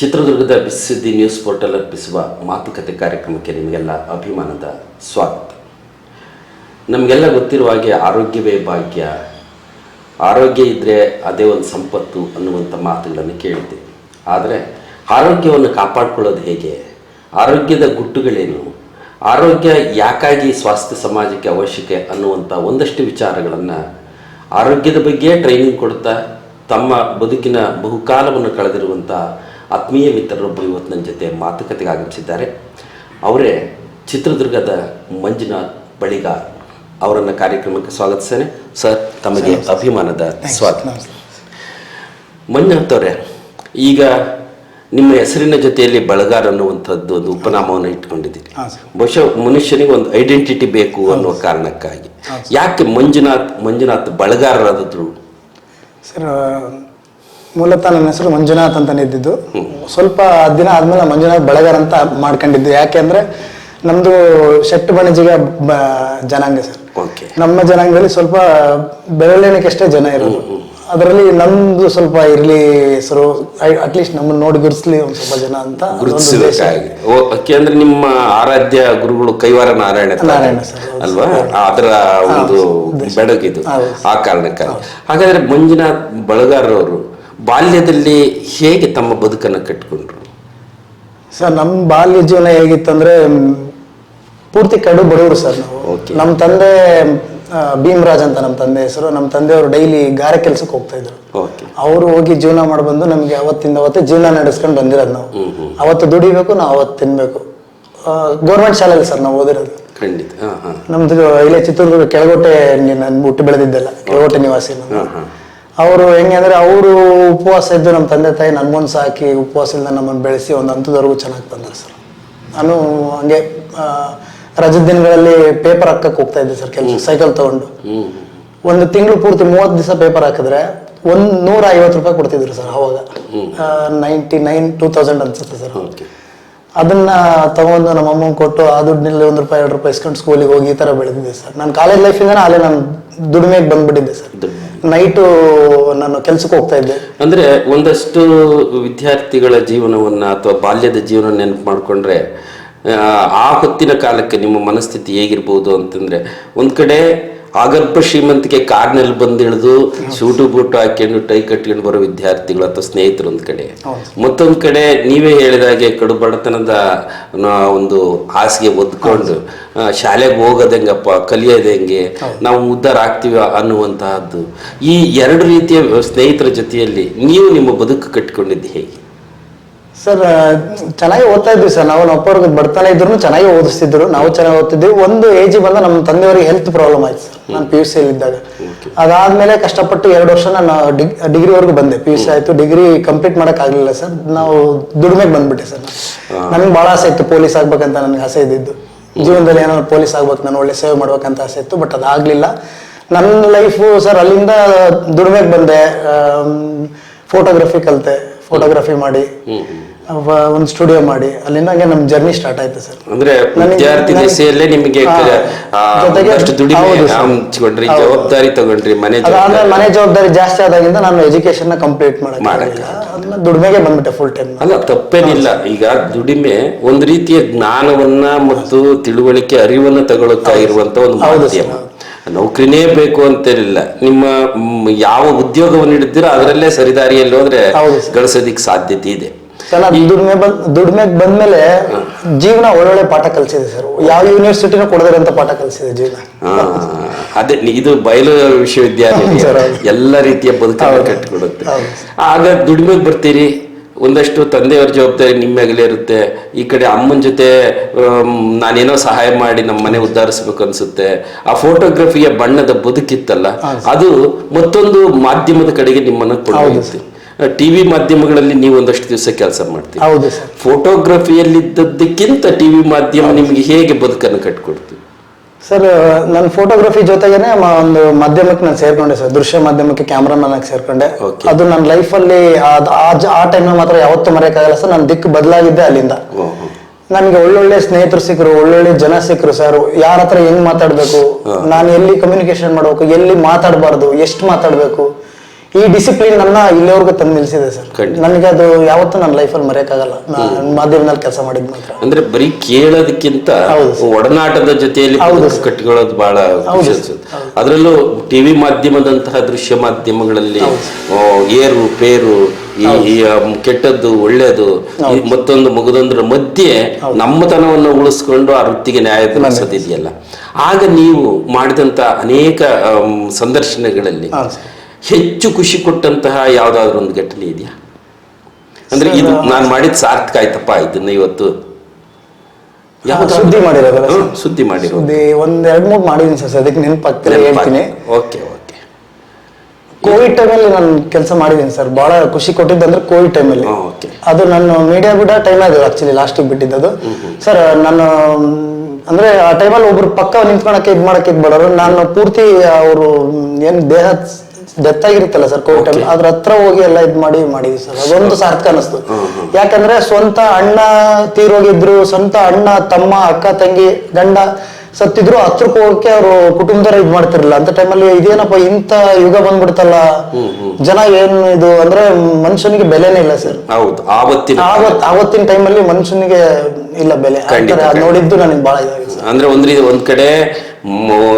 ಚಿತ್ರದುರ್ಗದ ಬಿಸ್ಸುದ್ದಿ news portal ಅರ್ಪಿಸುವ ಮಾತುಕತೆ ಕಾರ್ಯಕ್ರಮಕ್ಕೆ ನಿಮಗೆಲ್ಲ ಅಭಿಮಾನದ ಸ್ವಾಗತ. ನಮಗೆಲ್ಲ ಗೊತ್ತಿರುವ ಹಾಗೆ ಆರೋಗ್ಯವೇ ಭಾಗ್ಯ, ಆರೋಗ್ಯ ಇದ್ದರೆ ಅದೇ ಒಂದು ಸಂಪತ್ತು ಅನ್ನುವಂಥ ಮಾತುಗಳನ್ನು ಕೇಳಿದ್ದೇವೆ. ಆದರೆ ಆರೋಗ್ಯವನ್ನು ಕಾಪಾಡಿಕೊಳ್ಳೋದು ಹೇಗೆ, ಆರೋಗ್ಯದ ಗುಟ್ಟುಗಳೇನು, ಆರೋಗ್ಯ ಯಾಕಾಗಿ ಸ್ವಾಸ್ಥ್ಯ ಸಮಾಜಕ್ಕೆ ಅವಶ್ಯಕ ಅನ್ನುವಂಥ ಒಂದಷ್ಟು ವಿಚಾರಗಳನ್ನು ಆರೋಗ್ಯದ ಬಗ್ಗೆ ಟ್ರೈನಿಂಗ್ ಕೊಡ್ತಾ ತಮ್ಮ ಬದುಕಿನ ಬಹುಕಾಲವನ್ನು ಕಳೆದಿರುವಂಥ ಆತ್ಮೀಯ ಮಿತ್ರರೊಬ್ಬರು ಇವತ್ತು ನನ್ನ ಜೊತೆ ಮಾತುಕತೆಗೆ ಆಗಮಿಸಿದ್ದಾರೆ. ಅವರೇ ಚಿತ್ರದುರ್ಗದ ಮಂಜುನಾಥ್ ಬಳಿಗಾರ್. ಅವರನ್ನು ಕಾರ್ಯಕ್ರಮಕ್ಕೆ ಸ್ವಾಗತಿಸ್ತೇನೆ. ಸರ್, ತಮಗೆ ಅಭಿಮಾನದ ಸ್ವಾಗತ. ಮಂಜುನಾಥ್ ಅವರೇ, ಈಗ ನಿಮ್ಮ ಹೆಸರಿನ ಜೊತೆಯಲ್ಲಿ ಬಳಗಾರ್ ಅನ್ನುವಂಥದ್ದು ಒಂದು ಉಪನಾಮವನ್ನು ಇಟ್ಕೊಂಡಿದ್ದೀರಿ. ಬಹುಶಃ ಮನುಷ್ಯನಿಗೆ ಒಂದು ಐಡೆಂಟಿಟಿ ಬೇಕು ಅನ್ನೋ ಕಾರಣಕ್ಕಾಗಿ ಯಾಕೆ ಮಂಜುನಾಥ್ ಬಳಗಾರರಾದ್ರು? ಸರ್, ಮೂಲತಃ ನನ್ನ ಹೆಸರು ಮಂಜುನಾಥ್ ಅಂತಾನೆ ಇದ್ದಿದ್ದು. ಸ್ವಲ್ಪ ದಿನ ಆದ್ಮೇಲೆ ಮಂಜುನಾಥ್ ಬಳಗಾರ್ ಅಂತ ಮಾಡ್ಕೊಂಡಿದ್ದು. ಯಾಕೆಂದ್ರೆ ನಮ್ದು ಶೆಟ್ಟಿ ಬಣಜಿಗ ಜನಾಂಗ ಸರ್. ನಮ್ಮ ಜನಾಂಗದಲ್ಲಿ ಸ್ವಲ್ಪ ಬೆರಳೆಣಿಕೆಷ್ಟೇ ಜನ ಇರೋದು. ಅದರಲ್ಲಿ ನಮ್ದು ಸ್ವಲ್ಪ ಇರ್ಲಿ ಹೆಸರು, ಅಟ್ಲೀಸ್ಟ್ ನಮ್ಮನ್ನ ನೋಡಿ ಗುರುತಿಸ್ಲಿ ಒಂದ್ ಸ್ವಲ್ಪ ಜನ ಅಂತ ಅಂದ್ರೆ ನಿಮ್ಮ ಆರಾಧ್ಯ ಗುರುಗಳು ಕೈವಾರ ನಾರಾಯಣ ಸರ್ ಅಲ್ವಾ? ಅದರ ಒಂದು ಬೆಳಗಿದು ಆ ಕಾರಣಕ್ಕಾಗಿ. ಹಾಗಾದ್ರೆ ಮಂಜುನಾಥ್ ಬಳಗಾರ್ ಅವರು ಬಾಲ್ಯದಲ್ಲಿ ಹೇಗೆ ತಮ್ಮ ಬದುಕನ್ನು ಕಟ್ಟಿಕೊಂಡ್ರು? ಸರ್, ನಮ್ಮ ಬಾಲ್ಯ ಜೀವನ ಹೇಗಿತ್ತಂದ್ರೆ ಪೂರ್ತಿ ಕಡು ಬಡವರು ಸರ್. ನಾವು ನಮ್ಮ ತಂದೆ ಭೀಮರಾಜ್ ಅಂತ ನಮ್ಮ ತಂದೆ ಹೆಸರು. ನಮ್ಮ ತಂದೆಯವರು ಡೈಲಿ ಗಾರೆ ಕೆಲ್ಸಕ್ಕೆ ಹೋಗ್ತಾ ಇದ್ರು. ಅವರು ಹೋಗಿ ಜೀವನ ಮಾಡಿ ಬಂದು ನಮ್ಗೆ ಅವತ್ತೇ ಜೀವನ ನಡೆಸ್ಕೊಂಡು ಬಂದಿರೋದು. ನಾವು ಅವತ್ತು ದುಡಿಬೇಕು, ನಾವು ಅವತ್ತು ತಿನ್ಬೇಕು. ಗೌರ್ಮೆಂಟ್ ಶಾಲೆಯಲ್ಲಿ ಸರ್ ನಾವು ಓದಿರೋದು. ನಮ್ದು ಇಲ್ಲೇ ಚಿತ್ರದುರ್ಗ ಕೆಳಗೋಟೆ, ನಾನು ಹುಟ್ಟು ಬೆಳೆದಿದ್ದೆಲ್ಲ ಕೆಳಗೋಟೆ ನಿವಾಸಿ. ಅವರು ಹೆಂಗೆ ಅಂದ್ರೆ ಅವರು ಉಪವಾಸ ಇದ್ದು ನಮ್ಮ ತಂದೆ ತಾಯಿ ನನ್ಗೊಂದು ಸಾಕಿ ಉಪವಾಸದಿಂದ ನಮ್ಮನ್ನು ಬೆಳೆಸಿ ಒಂದು ಹಂತದವರೆಗೂ ಚೆನ್ನಾಗಿ ಬಂದರು ಸರ್. ನಾನು ಹಂಗೆ ರಜದ ದಿನಗಳಲ್ಲಿ ಪೇಪರ್ ಹಾಕಕ್ಕೆ ಹೋಗ್ತಾ ಇದ್ದೆ ಸರ್ ಕೆಲಸ, ಸೈಕಲ್ ತಗೊಂಡು. ಒಂದು ತಿಂಗಳು ಪೂರ್ತಿ 30 ದಿವಸ ಪೇಪರ್ ಹಾಕಿದ್ರೆ 150 ರೂಪಾಯಿ ಕೊಡ್ತಿದ್ರು ಸರ್. ಅವಾಗ 2000 ಅನ್ಸುತ್ತೆ ಸರ್. ಅದನ್ನ ತಗೊಂಡು ನಮ್ಮ ಅಮ್ಮಂಗೆ ಕೊಟ್ಟು ಆ ದುಡ್ಡಿನಲ್ಲಿ ₹1-2 ಇಸ್ಕೊಂಡು ಸ್ಕೂಲಿಗೆ ಹೋಗಿ ಈ ತರ ಬೆಳೆದಿದ್ದೆ ಸರ್. ನಾನು ಕಾಲೇಜ್ ಲೈಫಿಂದ ಅಲ್ಲೇ ನಾನು ದುಡಿಮೆಗೆ ಬಂದ್ಬಿಟ್ಟಿದ್ದೆ ಸರ್. ನೈಟು ನಾನು ಕೆಲ್ಸಕ್ಕೆ ಹೋಗ್ತಾ ಇದ್ದೆ. ಅಂದ್ರೆ ಒಂದಷ್ಟು ವಿದ್ಯಾರ್ಥಿಗಳ ಜೀವನವನ್ನ ಅಥವಾ ಬಾಲ್ಯದ ಜೀವನ ನೆನಪು ಮಾಡ್ಕೊಂಡ್ರೆ ಆ ಹೊತ್ತಿನ ಕಾಲಕ್ಕೆ ನಿಮ್ಮ ಮನಸ್ಥಿತಿ ಹೇಗಿರ್ಬೋದು ಅಂತಂದ್ರೆ, ಒಂದ್ ಕಡೆ ಆಗರ್ಭ ಶ್ರೀಮಂತಿಗೆ ಕಾರ್ನಲ್ಲಿ ಬಂದಿಳಿದು ಸೂಟು ಬೂಟು ಹಾಕೊಂಡು ಟೈ ಕಟ್ಕೊಂಡು ಬರೋ ವಿದ್ಯಾರ್ಥಿಗಳು ಅಥವಾ ಸ್ನೇಹಿತರು ಒಂದ್ ಕಡೆ, ಮತ್ತೊಂದ್ ಕಡೆ ನೀವೇ ಹೇಳಿದಾಗೆ ಕಡು ಬಡತನದ ಒಂದು ಹಾಸಿಗೆ ಒದ್ಕೊಂಡು ಶಾಲೆಗೆ ಹೋಗೋದೆಂಗಪ್ಪ, ಕಲಿಯೋದು ಹೆಂಗೆ, ನಾವು ಉದ್ಧಾರ ಆಗ್ತೀವಿ ಅನ್ನುವಂತಹದ್ದು. ಈ ಎರಡು ರೀತಿಯ ಸ್ನೇಹಿತರ ಜೊತೆಯಲ್ಲಿ ನೀವು ನಿಮ್ಮ ಬದುಕು ಕಟ್ಟಿಕೊಂಡಿದ್ದು ಹೇಗೆ? ಸರ್, ಚೆನ್ನಾಗಿ ಓದ್ತಾ ಇದ್ವಿ ಸರ್. ನಾವು ಅಪ್ಪವ್ರಿಗೆ ಬರ್ತಾನೆ ಇದ್ರು ಚೆನ್ನಾಗಿ ಓದಿಸ್ತಿದ್ರು, ನಾವು ಚೆನ್ನಾಗಿ ಓದ್ತಿದ್ವಿ. ಒಂದು ಏಜ್ ಬಂದ ನಮ್ಮ ತಂದೆಯವರಿಗೆ ಹೆಲ್ತ್ ಪ್ರಾಬ್ಲಮ್ ಆಯ್ತು ಸರ್. ನಾನು PUC ಇದ್ದಾಗ. ಅದಾದ್ಮೇಲೆ ಕಷ್ಟಪಟ್ಟು 2 ವರ್ಷ ನಾನು ಡಿಗ್ರಿವರೆಗೂ ಬಂದೆ. PUC ಆಯ್ತು, ಡಿಗ್ರಿ ಕಂಪ್ಲೀಟ್ ಮಾಡಕ್ ಆಗ್ಲಿಲ್ಲ ಸರ್. ನಾವು ದುಡಿಮೆಗೆ ಬಂದ್ಬಿಟ್ಟೆ ಸರ್. ನನ್ಗೆ ಬಹಳ ಆಸೆ ಇತ್ತು, ಪೊಲೀಸ್ ಆಗ್ಬೇಕಂತ ನನಗೆ ಆಸೆ ಇದ್ದಿದ್ದು. ಜೀವನದಲ್ಲಿ ಏನಾದ್ರು ಪೊಲೀಸ್ ಆಗ್ಬೇಕು, ನಾನು ಒಳ್ಳೆ ಸೇವೆ ಮಾಡ್ಬೇಕಂತ ಆಸೆ ಇತ್ತು. ಬಟ್ ಅದಾಗ್ಲಿಲ್ಲ ನನ್ನ ಲೈಫು ಸರ್. ಅಲ್ಲಿಂದ ದುಡಿಮೆಗೆ ಬಂದೆ, ಫೋಟೋಗ್ರಫಿ ಕಲಿತೆ, ಫೋಟೋಗ್ರಫಿ ಮಾಡಿ ಒಂದು ಸ್ಟುಡಿಯೋ ಮಾಡಿ ಅಲ್ಲಿಂದ ಹಂಗೆ ನಮ್ ಜರ್ನಿ ಸ್ಟಾರ್ಟ್ ಆಯ್ತು ಸರ್. ಅಂದ್ರೆ ವಿದ್ಯಾರ್ಥಿ ದಶೆಯಲ್ಲೇ ನಿಮಗೆ ಜವಾಬ್ದಾರಿ ತಗೊಂಡ್ರಿ, ಮನೆ ಜವಾಬ್ದಾರಿ ಜಾಸ್ತಿ ಆದಾಗಿಂದ ನಾನು ಎಜುಕೇಶನ್ ಕಂಪ್ಲೀಟ್ ಮಾಡಕ್ಕೆ ದುಡಿಮೆಗೆ ಬಂದ್ಬಿಟ್ಟೆ ಫುಲ್ ಟೈಮ್. ಅಲ್ಲ, ತಪ್ಪೇನಿಲ್ಲ. ಈಗ ದುಡಿಮೆ ಒಂದು ರೀತಿಯ ಜ್ಞಾನವನ್ನ ಮತ್ತು ತಿಳುವಳಿಕೆ, ಅರಿವನ್ನ ತಗೊಳಕ್ಕಾಗಿರುವಂತ ಒಂದು ಮಾಧ್ಯಮ. ನೌಕರಿನೇ ಬೇಕು ಅಂತೇನಿಲ್ಲ. ನಿಮ್ಮ ಯಾವ ಉದ್ಯೋಗವನ್ನು ಹಿಡಿದಿರೋ ಅದರಲ್ಲೇ ಸರಿದಾರಿಯಲ್ಲಿ ಹೋದ್ರೆ ಗಳಿಸೋದಿಕ್ ಸಾಧ್ಯತೆ ಇದೆ. ದುಡಿಮೆಗೆ ಬಂದ್ಮೇಲೆ ಜೀವನ ಒಳ್ಳೊಳ್ಳೆ ಪಾಠ ಕಲಿಸಿದೆ ಸರ್. ಯಾವ ಯೂನಿವರ್ಸಿಟಿನೂ ಕೊಡದಿರಂತ ಪಾಠ ಕಲಿಸಿದೆ ಜೀವನ. ಅದೇ, ಇದು ಬಯಲು ವಿಶ್ವವಿದ್ಯಾಲಯ ಎಲ್ಲ ರೀತಿಯ ಬದುಕನ್ನು ಕಟ್ಟಿಕೊಡುತ್ತೆ. ಆಗ ದುಡಿಮೆಗೆ ಬರ್ತೀರಿ, ಒಂದಷ್ಟು ತಂದೆಯವರ ಜವಾಬ್ದಾರಿ ನಿಮ್ಮ ಮೇಗಲೇ ಇರುತ್ತೆ. ಈ ಕಡೆ ಅಮ್ಮನ ಜೊತೆ ನಾನೇನೋ ಸಹಾಯ ಮಾಡಿ ನಮ್ಮ ಮನೆ ಉದ್ಧಾರಿಸ್ಬೇಕು ಅನ್ಸುತ್ತೆ. ಆ ಫೋಟೋಗ್ರಫಿಯ ಬಣ್ಣದ ಬದುಕಿತ್ತಲ್ಲ, ಅದು ಮತ್ತೊಂದು ಮಾಧ್ಯಮದ ಕಡೆಗೆ ನಿಮ್ಮನ್ನು ಕೊಂಡೊಯ್ಯುತ್ತೆ. TV ಮಾಧ್ಯಮಗಳಲ್ಲಿ ನೀವು ಒಂದಷ್ಟು ದಿವಸ ಕೆಲಸ ಮಾಡ್ತೀವಿ. ಫೋಟೋಗ್ರಫಿಯಲ್ಲಿದ್ದದಕ್ಕಿಂತ TV ಮಾಧ್ಯಮ ನಿಮ್ಗೆ ಹೇಗೆ ಬದುಕನ್ನು ಕಟ್ಕೊಡ್ತೀವಿ? ಸರ್, ನನ್ನ ಫೋಟೋಗ್ರಫಿ ಜೊತೆಗೇನೆ ಒಂದು ಮಾಧ್ಯಮಕ್ಕೆ ನಾನು ಸೇರ್ಕೊಂಡೆ ಸರ್. ದೃಶ್ಯ ಮಾಧ್ಯಮಕ್ಕೆ ಕ್ಯಾಮ್ರಾಮನ್ ಆಗಿ ಸೇರ್ಕೊಂಡೆ. ಅದು ನನ್ನ ಲೈಫಲ್ಲಿ ಆ ಟೈಮ್ ಮಾತ್ರ ಯಾವತ್ತೂ ಮರೆಯಕ್ಕಾಗಲ್ಲ ಸರ್. ನನ್ನ ದಿಕ್ಕು ಬದಲಾಗಿದ್ದೆ ಅಲ್ಲಿಂದ. ನನಗೆ ಒಳ್ಳೊಳ್ಳೆ ಸ್ನೇಹಿತರು ಸಿಕ್ಕರು, ಒಳ್ಳೊಳ್ಳೆ ಜನ ಸಿಕ್ಕರು ಸರ್. ಯಾರ ಹತ್ರ ಹೆಂಗ್ ಮಾತಾಡ್ಬೇಕು, ನಾನು ಎಲ್ಲಿ ಕಮ್ಯುನಿಕೇಶನ್ ಮಾಡ್ಬೇಕು, ಎಲ್ಲಿ ಮಾತಾಡಬಾರ್ದು, ಎಷ್ಟು ಮಾತಾಡ್ಬೇಕು, ಈ ಡಿಸಿಪ್ಲಿನ್ ನನ್ನ ಇಲ್ಲಿವರೆಗೂ ತಂದು ನಿಲ್ಸಿದೆ ಸರ್. ಖಂಡಿತ. ನನಗೆ ಅದು ಯಾವತ್ತೂ ನನ್ನ ಲೈಫಲ್ಲಿ ಮರೆಯಕ್ಕಾಗಲ್ಲ. ನಾನು ಮಾಧ್ಯಮದಲ್ಲಿ ಕೆಲಸ ಮಾಡಿದ್ ಮಾತ್ರ. ಅಂದ್ರೆ ಬರೀ ಕೇಳೋದಕ್ಕಿಂತ ಒಡನಾಟದ ಜೊತೆಯಲ್ಲಿ ಕಟ್ಟಿಕೊಳ್ಳೋದು ಬಹಳ ಖುಷಿ ಅನ್ಸುತ್ತೆ. ಅದರಲ್ಲೂ ಟಿವಿ ಮಾಧ್ಯಮದಂತಹ ದೃಶ್ಯ ಮಾಧ್ಯಮಗಳಲ್ಲಿ ಏರು ಪೇರು, ಈ ಕೆಟ್ಟದ್ದು ಒಳ್ಳೇದು, ಮತ್ತೊಂದು ಮಗದೊಂದರ ಮಧ್ಯೆ ನಮ್ಮತನವನ್ನು ಉಳಿಸ್ಕೊಂಡು ಆ ವೃತ್ತಿಗೆ ನ್ಯಾಯ ಇದೆಯಲ್ಲ, ಆಗ ನೀವು ಮಾಡಿದಂತ ಅನೇಕ ಸಂದರ್ಶನಗಳಲ್ಲಿ ಹೆಚ್ಚು ಖುಷಿ ಕೊಟ್ಟಂತಹ ಯಾವ್ದಾದ್ರು ಒಂದು ಘಟನೆ ಇದೆಯಾ? ಅಂದ್ರೆ ಇದು ನಾನು ಮಾಡಿದ ಸಾರ್ಥಕ ಆಯ್ತಪ್ಪ, ಇದನ್ನ ಇವತ್ತು ಸುದ್ದಿ ಮಾಡಿರೋದು. ಸುದ್ದಿ ಮಾಡಿರೋ ಸುದ್ದಿ ಒಂದ್ 2-3 ಮಾಡಿದೀನಿ ಸರ್, ಅದಕ್ಕೆ ನೆನಪಾಗ್ತಿಲ್ಲ, ಹೇಳ್ತೀನಿ. Okay okay. ಕೋವಿಡ್ ಟೈಮಲ್ಲಿ ನಾನು ಕೆಲಸ ಮಾಡಿದೀನಿ ಸರ್. ಬಹಳ ಖುಷಿ ಕೊಟ್ಟಿದ್ದಂದ್ರೆ ಕೋವಿಡ್ ಟೈಮಲ್ಲಿ. ಅದು ನಾನು ಮೀಡಿಯಾ ಬಿಡೋ ಟೈಮ್ ಅದು ಆಕ್ಚುಲಿ ಲಾಸ್ಟಿಗೆ ಬಿಟ್ಟಿದ್ದದು ಸರ್. ನಾನು ಅಂದ್ರೆ ಆ ಟೈಮಲ್ಲಿ ಒಬ್ರು ಪಕ್ಕ ನಿಂತ್ಕೊಳಕ್ಕೆ ಇದ್ ಮಾಡಕ್ಕೆ ಇದ್ಬಿಡೋರು. ನಾನು ಪೂರ್ತಿ ಅವರು ಏನ್ ದೇಹ ಡೆತ್ ಆಗಿರುತ್ತಲ್ಲ ಸರ್ ಕೋವಿಡ್ ಟೈಮ್, ಅದ್ರ ಹತ್ರ ಹೋಗಿ ಎಲ್ಲ ಇದ್ ಮಾಡಿದ್ವಿ ಸರ್. ಅದೊಂದು ಸಾರ್ಥಕ ಅನಿಸ್ತು. ಯಾಕಂದ್ರೆ ಸ್ವಂತ ಅಣ್ಣ ತೀರೋಗಿದ್ರು, ಸ್ವಂತ ಅಣ್ಣ ತಮ್ಮ ಅಕ್ಕ ತಂಗಿ ಗಂಡ ಸತ್ತಿದ್ರು, ಹತ್ರಕ್ಕೆ ಹೋಗಕ್ಕೆ ಅವರು ಕುಟುಂಬದವ್ರ ಇದ್ ಮಾಡ್ತಿರ್ಲಿಲ್ಲ ಅಂತ ಟೈಮಲ್ಲಿ. ಇದೇನಪ್ಪ ಇಂಥ ಯುಗ ಬಂದ್ಬಿಡ್ತಲ್ಲ, ಜನ ಏನ್ ಇದು ಅಂದ್ರೆ ಮನುಷ್ಯನಿಗೆ ಬೆಲೆನೇ ಇಲ್ಲ ಸರ್. ಆವತ್ತಿನ ಟೈಮಲ್ಲಿ ಮನುಷ್ಯನಿಗೆ ಇಲ್ಲ ಬೆಲೆ. ನೋಡಿದ್ದು ನನಗೆ ಬಹಳ ಇದಾಗಿದೆ. ಅಂದ್ರೆ ಒಂದ್ ಕಡೆ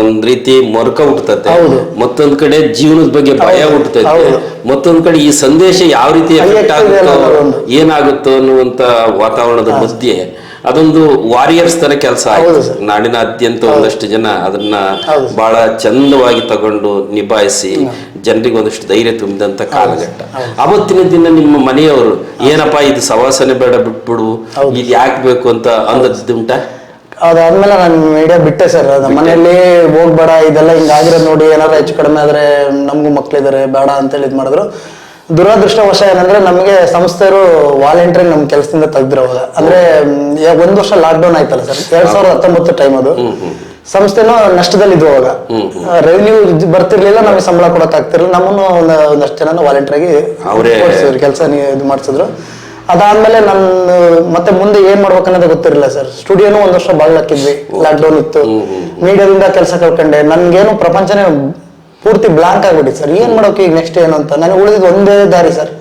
ಒಂದ್ ರೀತಿ ಮೊರಕ ಹುಟ್ಟುತ್ತೆ, ಮತ್ತೊಂದ್ ಕಡೆ ಜೀವನದ ಬಗ್ಗೆ ಭಯ ಹುಟ್ಟುತ್ತೆ, ಮತ್ತೊಂದ್ ಕಡೆ ಈ ಸಂದೇಶ ಯಾವ ರೀತಿ ಎಫೆಕ್ಟ್ ಆಗುತ್ತೋ ಏನಾಗುತ್ತೋ ಅನ್ನುವಂತ ವಾತಾವರಣದ ಮಧ್ಯೆ ಅದೊಂದು ವಾರಿಯರ್ಸ್ ತರ ಕೆಲಸ ಆಯ್ತು. ನಾಡಿನಾದ್ಯಂತ ಒಂದಷ್ಟು ಜನ ಅದನ್ನ ಬಹಳ ಚಂದವಾಗಿ ತಗೊಂಡು ನಿಭಾಯಿಸಿ ಜನರಿಗೆ ಒಂದಷ್ಟು ಧೈರ್ಯ ತುಂಬಿದಂತ ಕಾಲಘಟ್ಟ. ಅವತ್ತಿನ ದಿನ ನಿಮ್ಮ ಮನೆಯವರು ಏನಪ್ಪಾ ಇದು ಸವಾಸನೆ ಬೇಡ, ಬಿಟ್ಬಿಡು, ಇದು ಯಾಕೆ ಬೇಕು ಅಂತ ಅಂದದ್ದುಂಟ? ಅದಾದ್ಮೇಲೆ ನಾನು ಮೀಡಿಯಾ ಬಿಟ್ಟೆ ಸರ್. ನಮ್ಮ ಮನೆಯಲ್ಲಿ ಹೋಗ್ಬೇಡ, ಇದೆಲ್ಲ ಹಿಂಗಾಗಿರೋದು ನೋಡಿ, ಏನಾದ್ರು ಹೆಚ್ಚು ಕಡಿಮೆ ಆದ್ರೆ ನಮಗೂ ಮಕ್ಳಿದಾರೆ, ಬೇಡ ಅಂತೇಳಿ ಇದ್ ಮಾಡಿದ್ರು. ದುರದೃಷ್ಟವಶ ಏನಂದ್ರೆ ನಮಗೆ ಸಂಸ್ಥೆಯವರು ವಾಲಂಟಿಯರ್ ನಮ್ ಕೆಲಸದಿಂದ ತೆಗ್ದಿರೋವಾಗ, ಅಂದ್ರೆ 1 ವರ್ಷ ಲಾಕ್ ಡೌನ್ ಆಯ್ತಲ್ಲ ಸರ್, 2019 ಟೈಮ್ ಅದು. ಸಂಸ್ಥೆನೂ ನಷ್ಟದಲ್ಲಿ ಇದ್ವು ಅವಾಗ, ರೆವಿನ್ಯೂ ಬರ್ತಿರ್ಲಿಲ್ಲ, ನಮಗೆ ಸಂಬಳ ಕೊಡಕ್ ಆಗ್ತಿರ್ಲಿಲ್ಲ. ನಮ್ಮನ್ನು ಒಂದಷ್ಟು ಜನ ವಾಲಂಟಿಯರ್ ಆಗಿ ಕೆಲಸ ಇದು ಮಾಡ್ಸಿದ್ರು. ಅದಾದ್ಮೇಲೆ ನಾನು ಮತ್ತೆ ಮುಂದೆ ಏನ್ ಮಾಡ್ಬೇಕನ್ನೋದು ಗೊತ್ತಿರಲಿಲ್ಲ ಸರ್. ಸ್ಟುಡಿಯೋನು 1 ವರ್ಷ ಬಾಗ್ಲಾಕಿದ್ವಿ, ಲಾಕ್ ಡೌನ್ ಇತ್ತು. ಮೀಡಿಯಾದಿಂದ ಕೆಲಸ ಕಳ್ಕೊಂಡೆ. ನನ್ಗೇನು ಪ್ರಪಂಚನೇ ಪೂರ್ತಿ ಬ್ಲಾಂಕ್ ಆಗ್ಬಿಟ್ಟಿತ್ತು ಸರ್. ಏನ್ ಮಾಡೋಕೆ ಈಗ ನೆಕ್ಸ್ಟ್ ಏನು ಅಂತ. ನನಗೆ ಉಳಿದಿದ್ದು ಒಂದೇ ದಾರಿ ಸರ್.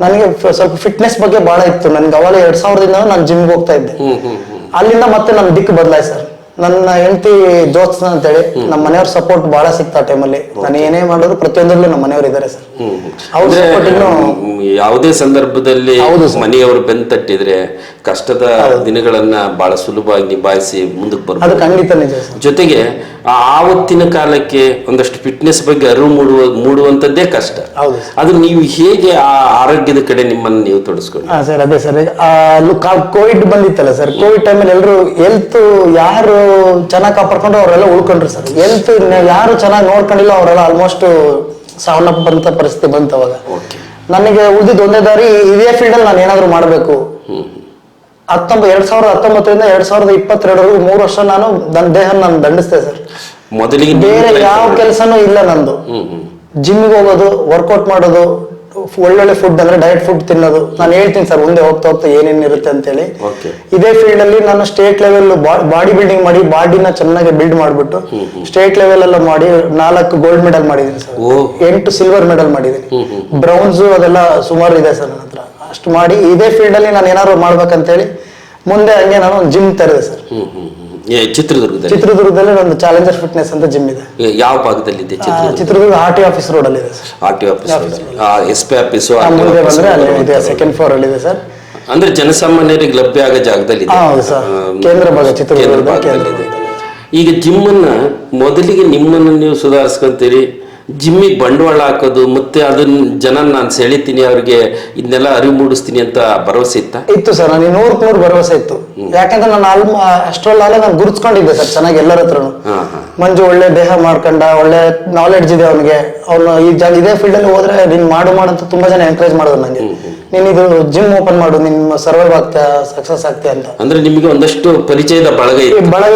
ನನಗೆ ಸ್ವಲ್ಪ ಫಿಟ್ನೆಸ್ ಬಗ್ಗೆ ಬಹಳ ಇತ್ತು. ನನ್ಗೆ ಅವಾಗ 2000ದಿಂದ ನಾನು ಜಿಮ್ಗೆ ಹೋಗ್ತಾ ಇದ್ದೆ. ಅಲ್ಲಿಂದ ಮತ್ತೆ ನನ್ನ ದಿಕ್ಕು ಬದಲಾಯ್ ಸರ್. ನನ್ನ ಹೆಂಡತಿ ಜೋತ್ಸ್ನ ಅಂತೇಳಿ, ನಮ್ಮ ಮನೆಯವ್ರ ಸಪೋರ್ಟ್ ಬಹಳ ಸಿಕ್ತ ಆ ಟೈಮಲ್ಲಿ. ನಾನು ಏನೇ ಮಾಡೋದು ಪ್ರತಿಯೊಂದರಲ್ಲೂ ನಮ್ಮ ಮನೆಯವರು ಇದ್ದಾರೆ ಸರ್. ಅವ್ರ ಸಪೋರ್ಟ್ ಯಾವುದೇ ಸಂದರ್ಭದಲ್ಲಿ ಮನೆಯವರು ಬೆನ್ ತಟ್ಟಿದ್ರೆ ಕಷ್ಟದ ದಿನಗಳನ್ನ ಬಹಳ ಸುಲಭವಾಗಿ ನಿಭಾಯಿಸಿ ಮುಂದಕ್ಕೆ ಬರ್ಬೋದು. ಅದು ಖಂಡಿತ ನಿಜ. ಜೊತೆಗೆ ಆವತ್ತಿನ ಕಾಲಕ್ಕೆ ಒಂದಷ್ಟು ಫಿಟ್ನೆಸ್ ಬಗ್ಗೆ ಅರಿವು ಮೂಡುವಂತದ್ದೇ ಕಷ್ಟ. ಅದು ನೀವು ಹೇಗೆ ಆ ಆರೋಗ್ಯದ ಕಡೆ ನಿಮ್ಮನ್ನು ನೀವು ತೊಡಸ್ಕೊಂಡು? ಸರ್ ಅದೇ ಸರ್, ಕೋವಿಡ್ ಬಂದಿತ್ತಲ್ಲ ಸರ್. ಕೋವಿಡ್ ಟೈಮಲ್ಲಿ ಎಲ್ಲರೂ ಹೆಲ್ತ್ ಯಾರು ಚೆನ್ನಾಗಿ ಕಾಪಾಡ್ಕೊಂಡ್ರು ಅವರೆಲ್ಲ ಉಳ್ಕೊಂಡ್ರು ಸರ್. ಹೆಲ್ತ್ ಯಾರು ಚೆನ್ನಾಗಿ ನೋಡ್ಕೊಂಡಿಲ್ಲ ಅವರೆಲ್ಲ ಆಲ್ಮೋಸ್ಟ್ ಸಾವನ್ನಪ್ಪಂತ ಪರಿಸ್ಥಿತಿ ಬಂತು ಅವಾಗ. ನನಗೆ ಉಳಿದಿದ್ದು ಒಂದೇ ದಾರಿ, ಇದೇ ಫೀಲ್ಡ್ ಅಲ್ಲಿ ನಾನು ಏನಾದ್ರು ಮಾಡ್ಬೇಕು. 2019ರಿಂದ 2022 3 ವರ್ಷ ನಾನು ನನ್ನ ದೇಹ ನಾನು ದಂಡಿಸ್ತೆ ಸರ್. ಮೊದಲಿಗೆ ಬೇರೆ ಯಾವ ಕೆಲಸನೂ ಇಲ್ಲ ನಂದು. ಜಿಮ್ಗೆ ಹೋಗೋದು, ವರ್ಕೌಟ್ ಮಾಡೋದು, ಒಳ್ಳೊಳ್ಳೆ ಫುಡ್ ಅಂದ್ರೆ ಡಯಟ್ ಫುಡ್ ತಿನ್ನೋದು. ನಾನು ಹೇಳ್ತೀನಿ ಸರ್ ಮುಂದೆ ಹೋಗ್ತಾ ಹೋಗ್ತಾ ಏನೇನ್ ಇರುತ್ತೆ ಅಂತೇಳಿ. ಇದೇ ಫೀಲ್ಡ್ ಅಲ್ಲಿ ನಾನು ಸ್ಟೇಟ್ ಲೆವೆಲ್ ಬಾಡಿ ಬಿಲ್ಡಿಂಗ್ ಮಾಡಿ, ಬಾಡಿನ ಚೆನ್ನಾಗಿ ಬಿಲ್ಡ್ ಮಾಡ್ಬಿಟ್ಟು ಸ್ಟೇಟ್ ಲೆವೆಲ್ ಎಲ್ಲ ಮಾಡಿ 4 ಗೋಲ್ಡ್ ಮೆಡಲ್ ಮಾಡಿದೀನಿ ಸರ್, 8 ಸಿಲ್ವರ್ ಮೆಡಲ್ ಮಾಡಿದೀನಿ, ಬ್ರೌನ್ಸ್ ಅದೆಲ್ಲ ಸುಮಾರು ಇದೆ ಸರ್ ನನ್ನ ಹತ್ರ. ಅಷ್ಟು ಮಾಡಿ ಇದೇ ಫೀಲ್ಡ್ ಅಲ್ಲಿ ನಾನು ಏನಾದ್ರು ಮಾಡ್ಬೇಕಂತೇಳಿ ಮುಂದೆ ಹಂಗೆ ನಾನು ಒಂದು ಜಿಮ್ ತೆರೆದೆ ಸರ್. ಚಿತ್ರದುರ್ಗದಲ್ಲಿ ಒಂದು ಚಾಲೆಂಜರ್ ಫಿಟ್ನೆಸ್ ಅಂತ ಜಿಮ್ ಇದೆ. ಯಾವ ಭಾಗದಲ್ಲಿದೆ? ಚಿತ್ರದುರ್ಗ RTO ಆಫೀಸ್ ರೋಡ್ ಅಲ್ಲಿ ಇದೆ sir. RTO office SP office ಮುಂದೆ ಬಂದ್ರೆ ಅಲ್ಲಿ ಇದೆ, ಸೆಕೆಂಡ್ ಫ್ಲೋರ್ ಅಲ್ಲಿ ಇದೆ ಸರ್. ಅಂದ್ರೆ ಜನಸಾಮಾನ್ಯರಿಗೆ ಲಭ್ಯ ಆಗೋ ಜಾಗದಲ್ಲಿ ಹೌದು ಸರ್, ಕೇಂದ್ರ ಭಾಗ ಚಿತ್ರದುರ್ಗ ಕೇಂದ್ರ. ಈಗ ಜಿಮ್ ಅನ್ನ ಮೊದಲಿಗೆ ನಿಮ್ಮನ್ನು ನೀವು ಸುಧಾರಿಸ್ಕೊಂತೀರಿ, ಜಿಮ್ಮಿಗೆ ಬಂಡವಾಳ ಹಾಕೋದು ಮತ್ತೆ ಅದನ್ನ ಜನ ನಾನು ಸೆಳಿತೀನಿ, ಅವ್ರಿಗೆ ಇದನ್ನೆಲ್ಲ ಅರಿವು ಮೂಡಿಸ್ತೀನಿ ಅಂತ ಭರವಸೆ ಇತ್ತು ಸರ್. ನನಗೆ 100% ಭರವಸೆ ಇತ್ತು. ಯಾಕಂದ್ರೆ ನಾನು ಅಷ್ಟರಲ್ಲಾಗಲೇ ನಾನು ಗುರುತಿಸ್ಕೊಂಡಿದ್ದೆ ಸರ್ ಚೆನ್ನಾಗಿ ಎಲ್ಲರ ಹತ್ರನು. ಮಂಜು ಒಳ್ಳೆ ದೇಹ ಮಾಡ್ಕೊಂಡ, ಒಳ್ಳೆ ನಾಲೆಡ್ಜ್ ಇದೆ ಅವನಿಗೆ, ಅವನು ಇದೇ ಫೀಲ್ಡ್ ಅಲ್ಲಿ ಹೋದ್ರೆ ನೀನ್ ಮಾಡಂತ ತುಂಬಾ ಜನ ಎನ್ಕರೇಜ್ ಮಾಡಿದ್ರು ನಂಗೆ. ನೀನ್ ಇದು ಜಿಮ್ ಓಪನ್ ಮಾಡು, ನಿನ್ ಸರ್ವೈವ್ ಆಗ್ತಾ ಸಕ್ಸಸ್ ಆಗ್ತೀಯ ಅಂತ. ಅಂದ್ರೆ ನಿಮಗೆ ಒಂದಷ್ಟು ಪರಿಚಯದ ಬಳಗ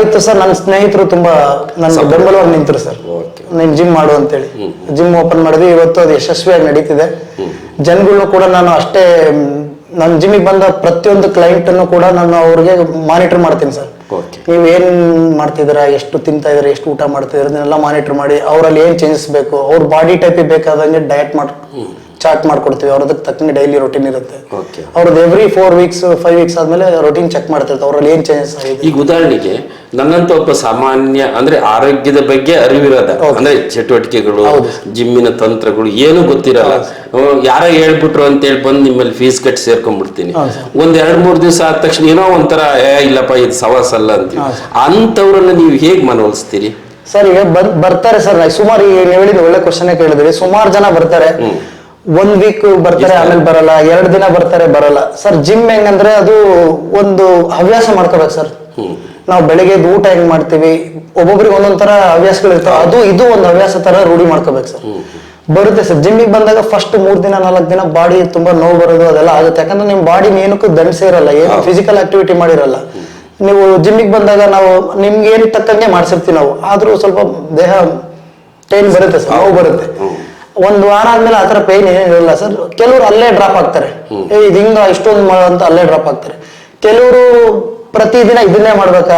ಇತ್ತು ಸರ್. ನನ್ನ ಸ್ನೇಹಿತರು ತುಂಬಾ ನನ್ನ ಬೆಂಬಲವಾಗಿ ನಿಂತರು ಸರ್, ನೀನ್ ಜಿಮ್ ಮಾಡು ಅಂತೇಳಿ. ಜಿಮ್ ಓಪನ್ ಮಾಡಿದ್ವಿ. ಇವತ್ತು ಅದು ಯಶಸ್ವಿಯಾಗಿ ನಡೀತಿದೆ. ಜನಗಳನ್ನೂ ಕೂಡ ನಾನು ಅಷ್ಟೇ ನನ್ನ ಜಿಮ್ಮಿಗೆ ಬಂದ ಪ್ರತಿಯೊಂದು ಕ್ಲೈಂಟ್ ಅನ್ನು ಕೂಡ ನಾನು ಅವ್ರಿಗೆ ಮಾನಿಟರ್ ಮಾಡ್ತೀನಿ ಸರ್. ಓಕೆ. ನೀವು ಏನ್ ಮಾಡ್ತಿದ್ದೀರಾ, ಎಷ್ಟು ತಿಂತಾ ಇದಾರೆ, ಎಷ್ಟು ಊಟ ಮಾಡ್ತಿದ್ದೀರಾ, ಅದನ್ನೆಲ್ಲ ಮಾನಿಟರ್ ಮಾಡಿ ಅವರಲ್ಲಿ ಏನ್ ಚೇಂಜಸ್ ಬೇಕು, ಅವ್ರ ಬಾಡಿ ಟೈಪಿಗೆ ಬೇಕಾದಂಗೆ ಡಯಟ್ ಚಾರ್ಟ್ ಮಾಡ್ಕೊಡ್ತೀವಿ. ಅವ್ರದಕ್ಕೆ ತಕ್ಕಂಗೆ ಡೈಲಿ ರೊಟೀನ್ ಇರುತ್ತೆ. ಅವ್ರದ್ದು ಎವ್ರಿ 4 weeks 5 weeks ಆದ್ಮೇಲೆ ರೊಟೀನ್ ಚೆಕ್ ಮಾಡ್ತಿರ್ತಾರೆ ಅವ್ರಲ್ಲಿ ಏನ್ ಚೇಂಜಸ್ ಆಗಿದೆ. ಈಗ ಉದಾಹರಣೆಗೆ ನನ್ನಂತ ಒಬ್ಬ ಸಾಮಾನ್ಯ ಅಂದ್ರೆ ಆರೋಗ್ಯದ ಬಗ್ಗೆ ಅರಿವಿರೋದ, ಅಂದ್ರೆ ಚಟುವಟಿಕೆಗಳು, ಜಿಮ್ಮಿನ ತಂತ್ರಗಳು ಏನು ಗೊತ್ತಿರಲ್ಲ, ಯಾರೋ ಹೇಳ್ಬಿಟ್ರು ಅಂತೇಳಿ ಬಂದು ನಿಮ್ಮಲ್ಲಿ ಫೀಸ್ ಕಟ್ಟಿ ಸೇರ್ಕೊಂಡ್ಬಿಡ್ತೀನಿ. ಒಂದ್ 2-3 ದಿವಸ ಆದ ತಕ್ಷಣ ಏನೋ ಒಂಥರ ಇಲ್ಲಪ್ಪ ಇದು ಸವಾಸ ಅಲ್ಲ ಅಂತೀವಿ. ಅಂತವ್ರನ್ನ ನೀವು ಹೇಗ್ ಮನವೊಲಿಸ್ತೀರಿ ಸರ್? ಈಗ ಬರ್ತಾರೆ ಸರ್, ಸುಮಾರು ಈಗ ನೀವು ಹೇಳಿದ ಒಳ್ಳೆ ಕ್ವಶನ್ ಕೇಳಿದ್ರಿ. ಸುಮಾರು ಜನ ಬರ್ತಾರೆ, 1 week ಬರ್ತಾರೆ, ಆಮೇಲೆ ಬರಲ್ಲ, 2 ದಿನ ಬರ್ತಾರೆ, ಬರಲ್ಲ. ಸರ್ ಜಿಮ್ ಹೆಂಗಂದ್ರೆ ಅದು ಒಂದು ಹವ್ಯಾಸ ಮಾಡ್ಕೋಬೇಕು ಸರ್. ನಾವು ಬೆಳಿಗ್ಗೆ ಊಟ ಹೆಂಗ್ ಮಾಡ್ತೀವಿ, ಒಬ್ಬೊಬ್ರಿಗೆ ಒಂದೊಂದ್ ತರ ಹವ್ಯಾಸಗಳು ಇರ್ತಾವೆ, ಅದು ಇದು ಒಂದು ಹವ್ಯಾಸ ತರ ರೂಢಿ ಮಾಡ್ಕೋಬೇಕು ಸರ್. ಬರುತ್ತೆ ಸರ್. ಜಿಮ್ಮಿಗೆ ಬಂದಾಗ ಫಸ್ಟ್ 3 ದಿನ 4 ದಿನ ಬಾಡಿ ತುಂಬಾ ನೋವು ಬರೋದು ಅದೆಲ್ಲ ಆಗುತ್ತೆ. ಯಾಕಂದ್ರೆ ನಿಮ್ ಬಾಡಿ ಏನಕ್ಕೂ ದಂಡಿಸೇ ಇರಲ್ಲ, ಏನು ಫಿಸಿಕಲ್ ಆಕ್ಟಿವಿಟಿ ಮಾಡಿರಲ್ಲ. ನೀವು ಜಿಮ್ಮಿಗೆ ಬಂದಾಗ ನಾವು ನಿಮ್ಗೆ ಏನ್ ತಕ್ಕಂಗೆ ಮಾಡ್ಸಿರ್ತೀವಿ ನಾವು, ಆದ್ರೂ ಸ್ವಲ್ಪ ದೇಹ ಪೇನ್ ಬರುತ್ತೆ ಸರ್, ನೋವು ಬರುತ್ತೆ. 1 ವಾರ ಆದ್ಮೇಲೆ ಆತರ ಪೇನ್ ಏನಿರಲ್ಲ ಸರ್. ಕೆಲವರು ಅಲ್ಲೇ ಡ್ರಾಪ್ ಆಗ್ತಾರೆ, ಇದು ಹಿಂಗ ಇಷ್ಟೊಂದು ಅಂತ ಅಲ್ಲೇ ಡ್ರಾಪ್ ಆಗ್ತಾರೆ. ಕೆಲವರು ಪ್ರತಿದಿನ ಇದನ್ನೇ ಮಾಡ್ಬೇಕಾ,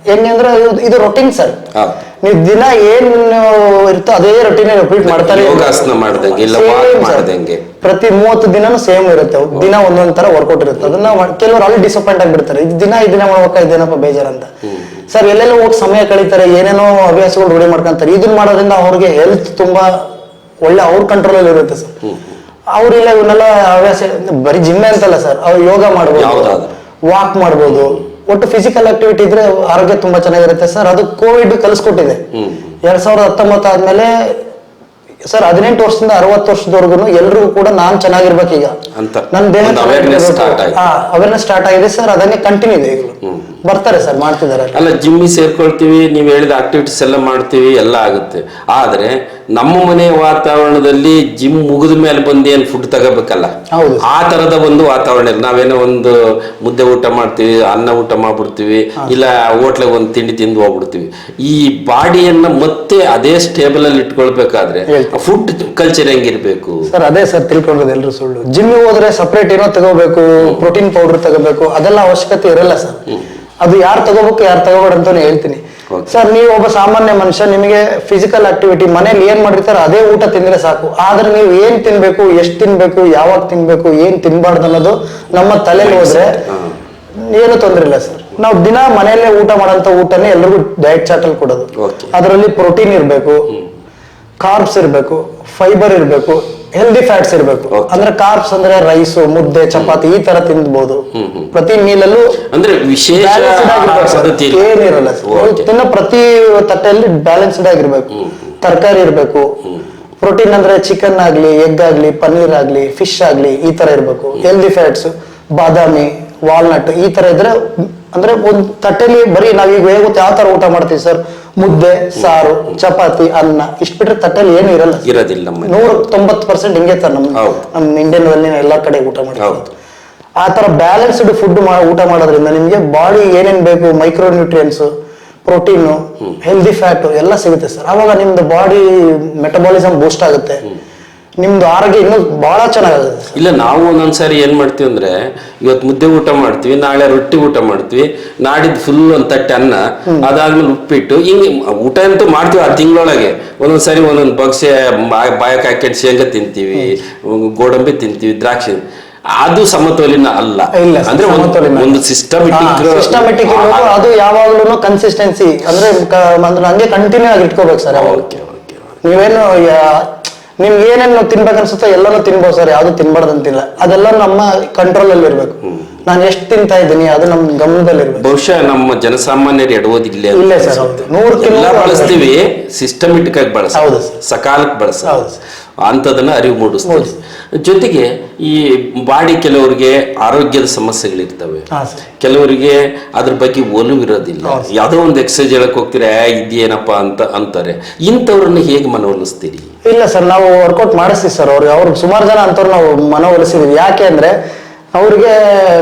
ಹೆಂಗಂದ್ರೆ ಇದು ರೊಟೀನ್ ಸರ್. ನೀವು ದಿನ ಏನ್ ಇರ್ತೋ ಅದೇ ರೊಟೀನ್ ರಿಪೀಟ್ ಮಾಡ್ತಾರೆ. ಪ್ರತಿ 30 ದಿನನೂ ಸೇಮ್ ಇರುತ್ತೆ, ದಿನ ಒಂದೊಂದ್ ತರ ವರ್ಕೌಟ್ ಇರುತ್ತೆ. ಅದನ್ನ ಕೆಲವರು ಅಲ್ಲಿ ಡಿಸಪಾಯಿಂಟ್ ಆಗ್ಬಿಡ್ತಾರೆ, ಇದನ್ನ ಮಾಡ್ಬೇಕಾ, ಇದೇನಪ್ಪ ಬೇಜಾರಂತ. ಸರ್ ಎಲ್ಲೆಲ್ಲ ಹೋಗಿ ಸಮಯ ಕಳೀತಾರೆ, ಏನೇನೋ ಹವ್ಯಾಸಗಳು ರೂಢಿ ಮಾಡ್ಕೊಂತಾರೆ. ಇದನ್ನ ಮಾಡೋದ್ರಿಂದ ಅವ್ರಿಗೆ ಹೆಲ್ತ್ ತುಂಬಾ ಒಳ್ಳೆ ಅವ್ರ ಕಂಟ್ರೋಲ್ ಅಲ್ಲಿ ಇರುತ್ತೆ ಸರ್. ಅವ್ರಿಲ್ಲ ಇವನ್ನೆಲ್ಲ ಹವ್ಯಾಸ ಬರೀ ಜಿಮ್ ಅಂತಲ್ಲ ಸರ್, ಅವ್ರು ಯೋಗ ಮಾಡ್ಬೋದು, ವಾಕ್ ಮಾಡ್ಬೋದು, ಒಟ್ಟು ಫಿಸಿಕಲ್ ಆಕ್ಟಿವಿಟಿ ಇದ್ರೆ ಆರೋಗ್ಯ ತುಂಬಾ ಚೆನ್ನಾಗಿರುತ್ತೆ ಸರ್. ಅದು ಕೋವಿಡ್ ಕಲಿಸ್ಕೊಟ್ಟಿದೆ. 2019 ಆದ್ಮೇಲೆ ಸರ್ 18 ವರ್ಷದಿಂದ 60 ವರ್ಷದವರೆಗೂ ಎಲ್ರಿಗೂ ಕೂಡ ನಾನ್ ಚೆನ್ನಾಗಿರ್ಬೇಕು ಈಗ, ನನ್ನ ದೇಹ ಅವೇರ್ನೆಸ್ ಸ್ಟಾರ್ಟ್ ಆಗಿದೆ ಸರ್. ಅದನ್ನೇ ಕಂಟಿನ್ಯೂ ಇದೆ. ಈಗ ಬರ್ತಾರೆ ಸರ್, ಮಾಡ್ತಿದ್ದಾರೆ. ಅಲ್ಲ, ಜಿಮ್ಮಿ ಸೇರ್ಕೊಳ್ತೀವಿ, ನೀವು ಹೇಳಿದ ಆಕ್ಟಿವಿಟೀಸ್ ಎಲ್ಲ ಮಾಡ್ತೀವಿ, ಎಲ್ಲ ಆಗುತ್ತೆ. ಆದ್ರೆ ನಮ್ಮ ಮನೆ ವಾತಾವರಣದಲ್ಲಿ ಜಿಮ್ ಮುಗಿದ ಮೇಲೆ ಬಂದು ಏನ್ ಫುಡ್ ತಗೋಬೇಕಲ್ಲ, ಆ ತರದ ಒಂದು ವಾತಾವರಣ. ನಾವೇನೋ ಒಂದು ಮುದ್ದೆ ಊಟ ಮಾಡ್ತೀವಿ, ಅನ್ನ ಊಟ ಮಾಡ್ಬಿಡ್ತೀವಿ, ಇಲ್ಲ ಹೋಟ್ಲಾಗ ಒಂದು ತಿಂಡಿ ತಿಂದು ಹೋಗ್ಬಿಡ್ತೀವಿ. ಈ ಬಾಡಿಯನ್ನ ಮತ್ತೆ ಅದೇ ಸ್ಟೇಬಲ್ ಅಲ್ಲಿ ಇಟ್ಕೊಳ್ಬೇಕಾದ್ರೆ ಫುಡ್ ಕಲ್ಚರ್ ಹೆಂಗಿರ್ಬೇಕು ಸರ್? ಅದೇ ಸರ್ ತಿಳ್ಕೊಳ್ಳೋದು ಎಲ್ರು ಸುಳ್ಳು. ಜಿಮ್ ಹೋದ್ರೆ ಸಪರೇಟ್ ಏನೋ ತಗೋಬೇಕು, ಪ್ರೋಟೀನ್ ಪೌಡರ್ ತಗೋಬೇಕು, ಅದೆಲ್ಲ ಅವಶ್ಯಕತೆ ಇರಲ್ಲ ಸರ್. ಅದು ಯಾರು ತಗೋಬೇಕು ಯಾರು ತಗೋಬೇಡ ಅಂತಾನೆ ಹೇಳ್ತೀನಿ ಸರ್. ನೀವು ಒಬ್ಬ ಸಾಮಾನ್ಯ ಮನುಷ್ಯ, ನಿಮಗೆ ಫಿಸಿಕಲ್ ಆಕ್ಟಿವಿಟಿ ಮನೇಲಿ ಏನ್ ಮಾಡಿರ್ತಾರೆ ಅದೇ ಊಟ ತಿಂದ್ರೆ ಸಾಕು. ಆದ್ರೆ ನೀವು ಏನ್ ತಿನ್ಬೇಕು, ಎಷ್ಟು ತಿನ್ಬೇಕು, ಯಾವಾಗ ತಿನ್ಬೇಕು, ಏನ್ ತಿನ್ಬಾರ್ದು ಅನ್ನೋದು ನಮ್ಮ ತಲೆಯಲ್ಲಿ ಹೋದ್ರೆ ಏನು ತೊಂದ್ರೆ ಇಲ್ಲ ಸರ್. ನಾವು ದಿನ ಮನೆಯಲ್ಲೇ ಊಟ ಮಾಡೋಂಥ ಊಟನೇ ಎಲ್ರಿಗೂ ಡಯಟ್ ಚಾರ್ಟ್ ಅಲ್ಲಿ ಕೊಡೋದು. ಅದರಲ್ಲಿ ಪ್ರೋಟೀನ್ ಇರ್ಬೇಕು, ಕಾರ್ಬ್ಸ್ ಇರ್ಬೇಕು, ಫೈಬರ್ ಇರ್ಬೇಕು, ಹೆಲ್ದಿ ಫ್ಯಾಟ್ಸ್ ಇರ್ಬೇಕು. ಅಂದ್ರೆ ಕಾರ್ಬ್ಸ್ ಅಂದ್ರೆ ರೈಸ್, ಮುದ್ದೆ, ಚಪಾತಿ ಈ ತರ ತಿನ್ಬಹುದು. ಪ್ರತಿ ಮೀಲಲ್ಲೂ ಅಂದ್ರೆ ಏನಿರಲ್ಲ, ತಿನ್ನೋ ಪ್ರತಿ ತಟ್ಟೆಯಲ್ಲಿ ಬ್ಯಾಲೆನ್ಸ್ಡ್ ಆಗಿರ್ಬೇಕು. ತರಕಾರಿ ಇರ್ಬೇಕು, ಪ್ರೋಟೀನ್ ಅಂದ್ರೆ ಚಿಕನ್ ಆಗ್ಲಿ, ಎಗ್ ಆಗ್ಲಿ, ಪನ್ನೀರ್ ಆಗ್ಲಿ, ಫಿಶ್ ಆಗ್ಲಿ, ಈ ತರ ಇರ್ಬೇಕು. ಹೆಲ್ದಿ ಫ್ಯಾಟ್ಸ್ ಬಾದಾಮಿ, ವಾಲ್ನಟ್ ಈ ತರ ಇದ್ರೆ, ಅಂದ್ರೆ ಒಂದ್ ತಟ್ಟೆಲಿ ಬರೀ ನಾವೀಗ ಹೇಗುತ್ತೆ ಯಾವ ತರ ಊಟ ಮಾಡ್ತೀವಿ ಸರ್, ಮುದ್ದೆ, ಸಾರು, ಚಪಾತಿ, ಅನ್ನ, ಇಷ್ಟ ಬಿಟ್ರೆ ತಟ್ಟೆಲಿ ಏನು ಇರೋದಿಲ್ಲ. 190% ಹಿಂಗೆ ಸರ್ ನಮ್ ಇಂಡಿಯನ್ ಅಲ್ಲಿ ಎಲ್ಲಾ ಕಡೆ ಊಟ ಮಾಡ್ತೀವಿ. ಆ ತರ ಬ್ಯಾಲೆನ್ಸ್ಡ್ ಫುಡ್ ಊಟ ಮಾಡೋದ್ರಿಂದ ನಿಮ್ಗೆ ಬಾಡಿ ಏನೇನ್ ಬೇಕು, micro nutrients, protein, healthy fat ಎಲ್ಲ ಸಿಗುತ್ತೆ ಸರ್. ಅವಾಗ ನಿಮ್ದು ಬಾಡಿ ಮೆಟಬಾಲಿಸಮ್ ಬೂಸ್ಟ್ ಆಗುತ್ತೆ, ನಿಮ್ದು ಆರೋಗ್ಯ ಇನ್ನೂ ಬಹಳ ಚೆನ್ನಾಗುತ್ತೆ. ಇಲ್ಲ, ನಾವು ಒಂದೊಂದ್ಸಾರಿ ಏನ್ ಮಾಡ್ತೀವಿ ಅಂದ್ರೆ, ಇವತ್ತು ಮುದ್ದೆ ಊಟ ಮಾಡ್ತೀವಿ, ನಾಳೆ ರೊಟ್ಟಿ ಊಟ ಮಾಡ್ತೀವಿ, ನಾಡಿದ್ದು ಫುಲ್ ಒಂದ್ ತಟ್ಟೆ ಅನ್ನ, ಅದಾದ್ಮೇಲೆ ಉಪ್ಪಿಟ್ಟು, ಹಿಂಗೆ ಊಟ ಅಂತೂ ಮಾಡ್ತೀವಿ. ಆ ತಿಂಗಳೊಳಗೆ ಒಂದೊಂದ್ಸಾರಿ ಒಂದೊಂದು ಬಗ್ಸೆ ಬಾಯಕ್ ಹಾಕಿ ಶೇಂಗಾ ತಿಂತೀವಿ, ಗೋಡಂಬಿ ತಿಂತೀವಿ, ದ್ರಾಕ್ಷಿ. ಅದು ಸಮತೋಲಿನ ಅಲ್ಲ. ಅಂದ್ರೆ ಒಂದು ಸಿಸ್ಟಮೆಟಿಕ್ ಅದು ಯಾವಾಗ್ಲೂ ಕನ್ಸಿಸ್ಟೆನ್ಸಿ ಅಂದ್ರೆ ಹಂಗೆ ಕಂಟಿನ್ಯೂ ಆಗಿ ಇಟ್ಕೋಬೇಕು ಸರ್. ನೀವೇನು ನಿಮ್ಗೆ ಏನೇನು ತಿನ್ಬೇಕನ್ಸುತ್ತೋ ಎಲ್ಲಾನು ತಿನ್ಬೋದು ಸರ್, ಯಾವ್ದು ತಿನ್ಬಾರ್ದಂತಿಲ್ಲ. ಅದೆಲ್ಲ ನಮ್ಮ ಕಂಟ್ರೋಲ್ ಅಲ್ಲಿ ಇರ್ಬೇಕು. ನಾನು ಎಷ್ಟು ತಿಂತಾ ಇದ್ದೀನಿ ಅದು ನಮ್ ಗಮನದಲ್ಲಿ ಇರ್ಬೇಕು. ಬಹುಶಃ ನಮ್ಮ ಜನಸಾಮಾನ್ಯರು ಎಡುವುದಿಲ್ಲ. ಇಲ್ಲ ಸರ್, 100 ಬಳಸ್ತೀವಿ, ಸಿಸ್ಟಮೆಟಿಕ್ ಆಗಿ ಬಳಸ್ತೀವಿ, ಸಕಾಲಕ್ಕೆ ಬಳಸ ಅಂತದನ್ನ ಅರಿವು ಮೂಡಿಸ್ತೀವಿ. ಜೊತೆಗೆ ಈ ಬಾಡಿ ಕೆಲವರಿಗೆ ಆರೋಗ್ಯದ ಸಮಸ್ಯೆಗಳಿರ್ತವೆ, ಕೆಲವರಿಗೆ ಅದ್ರ ಬಗ್ಗೆ ಒಲವಿರೋದಿಲ್ಲ. ಯಾವ್ದೋ ಒಂದು ಎಕ್ಸರ್ಸೈಸ್ ಹೇಳಕ್ ಹೋಗ್ತೀರಾ, ಇದೇನಪ್ಪಾ ಅಂತ ಅಂತಾರೆ. ಇಂಥವ್ರನ್ನ ಹೇಗೆ ಮನವೊಲಿಸ್ತೀರಿ? ಇಲ್ಲ ಸರ್, ನಾವು ವರ್ಕೌಟ್ ಮಾಡಿಸ್ತೀವಿ ಸರ್. ಅವ್ರಿಗೆ ಸುಮಾರು ಜನ ಅಂತವ್ರು ನಾವು ಮನವೊಲಿಸಿದೀವಿ. ಯಾಕೆ ಅಂದ್ರೆ ಅವ್ರಿಗೆ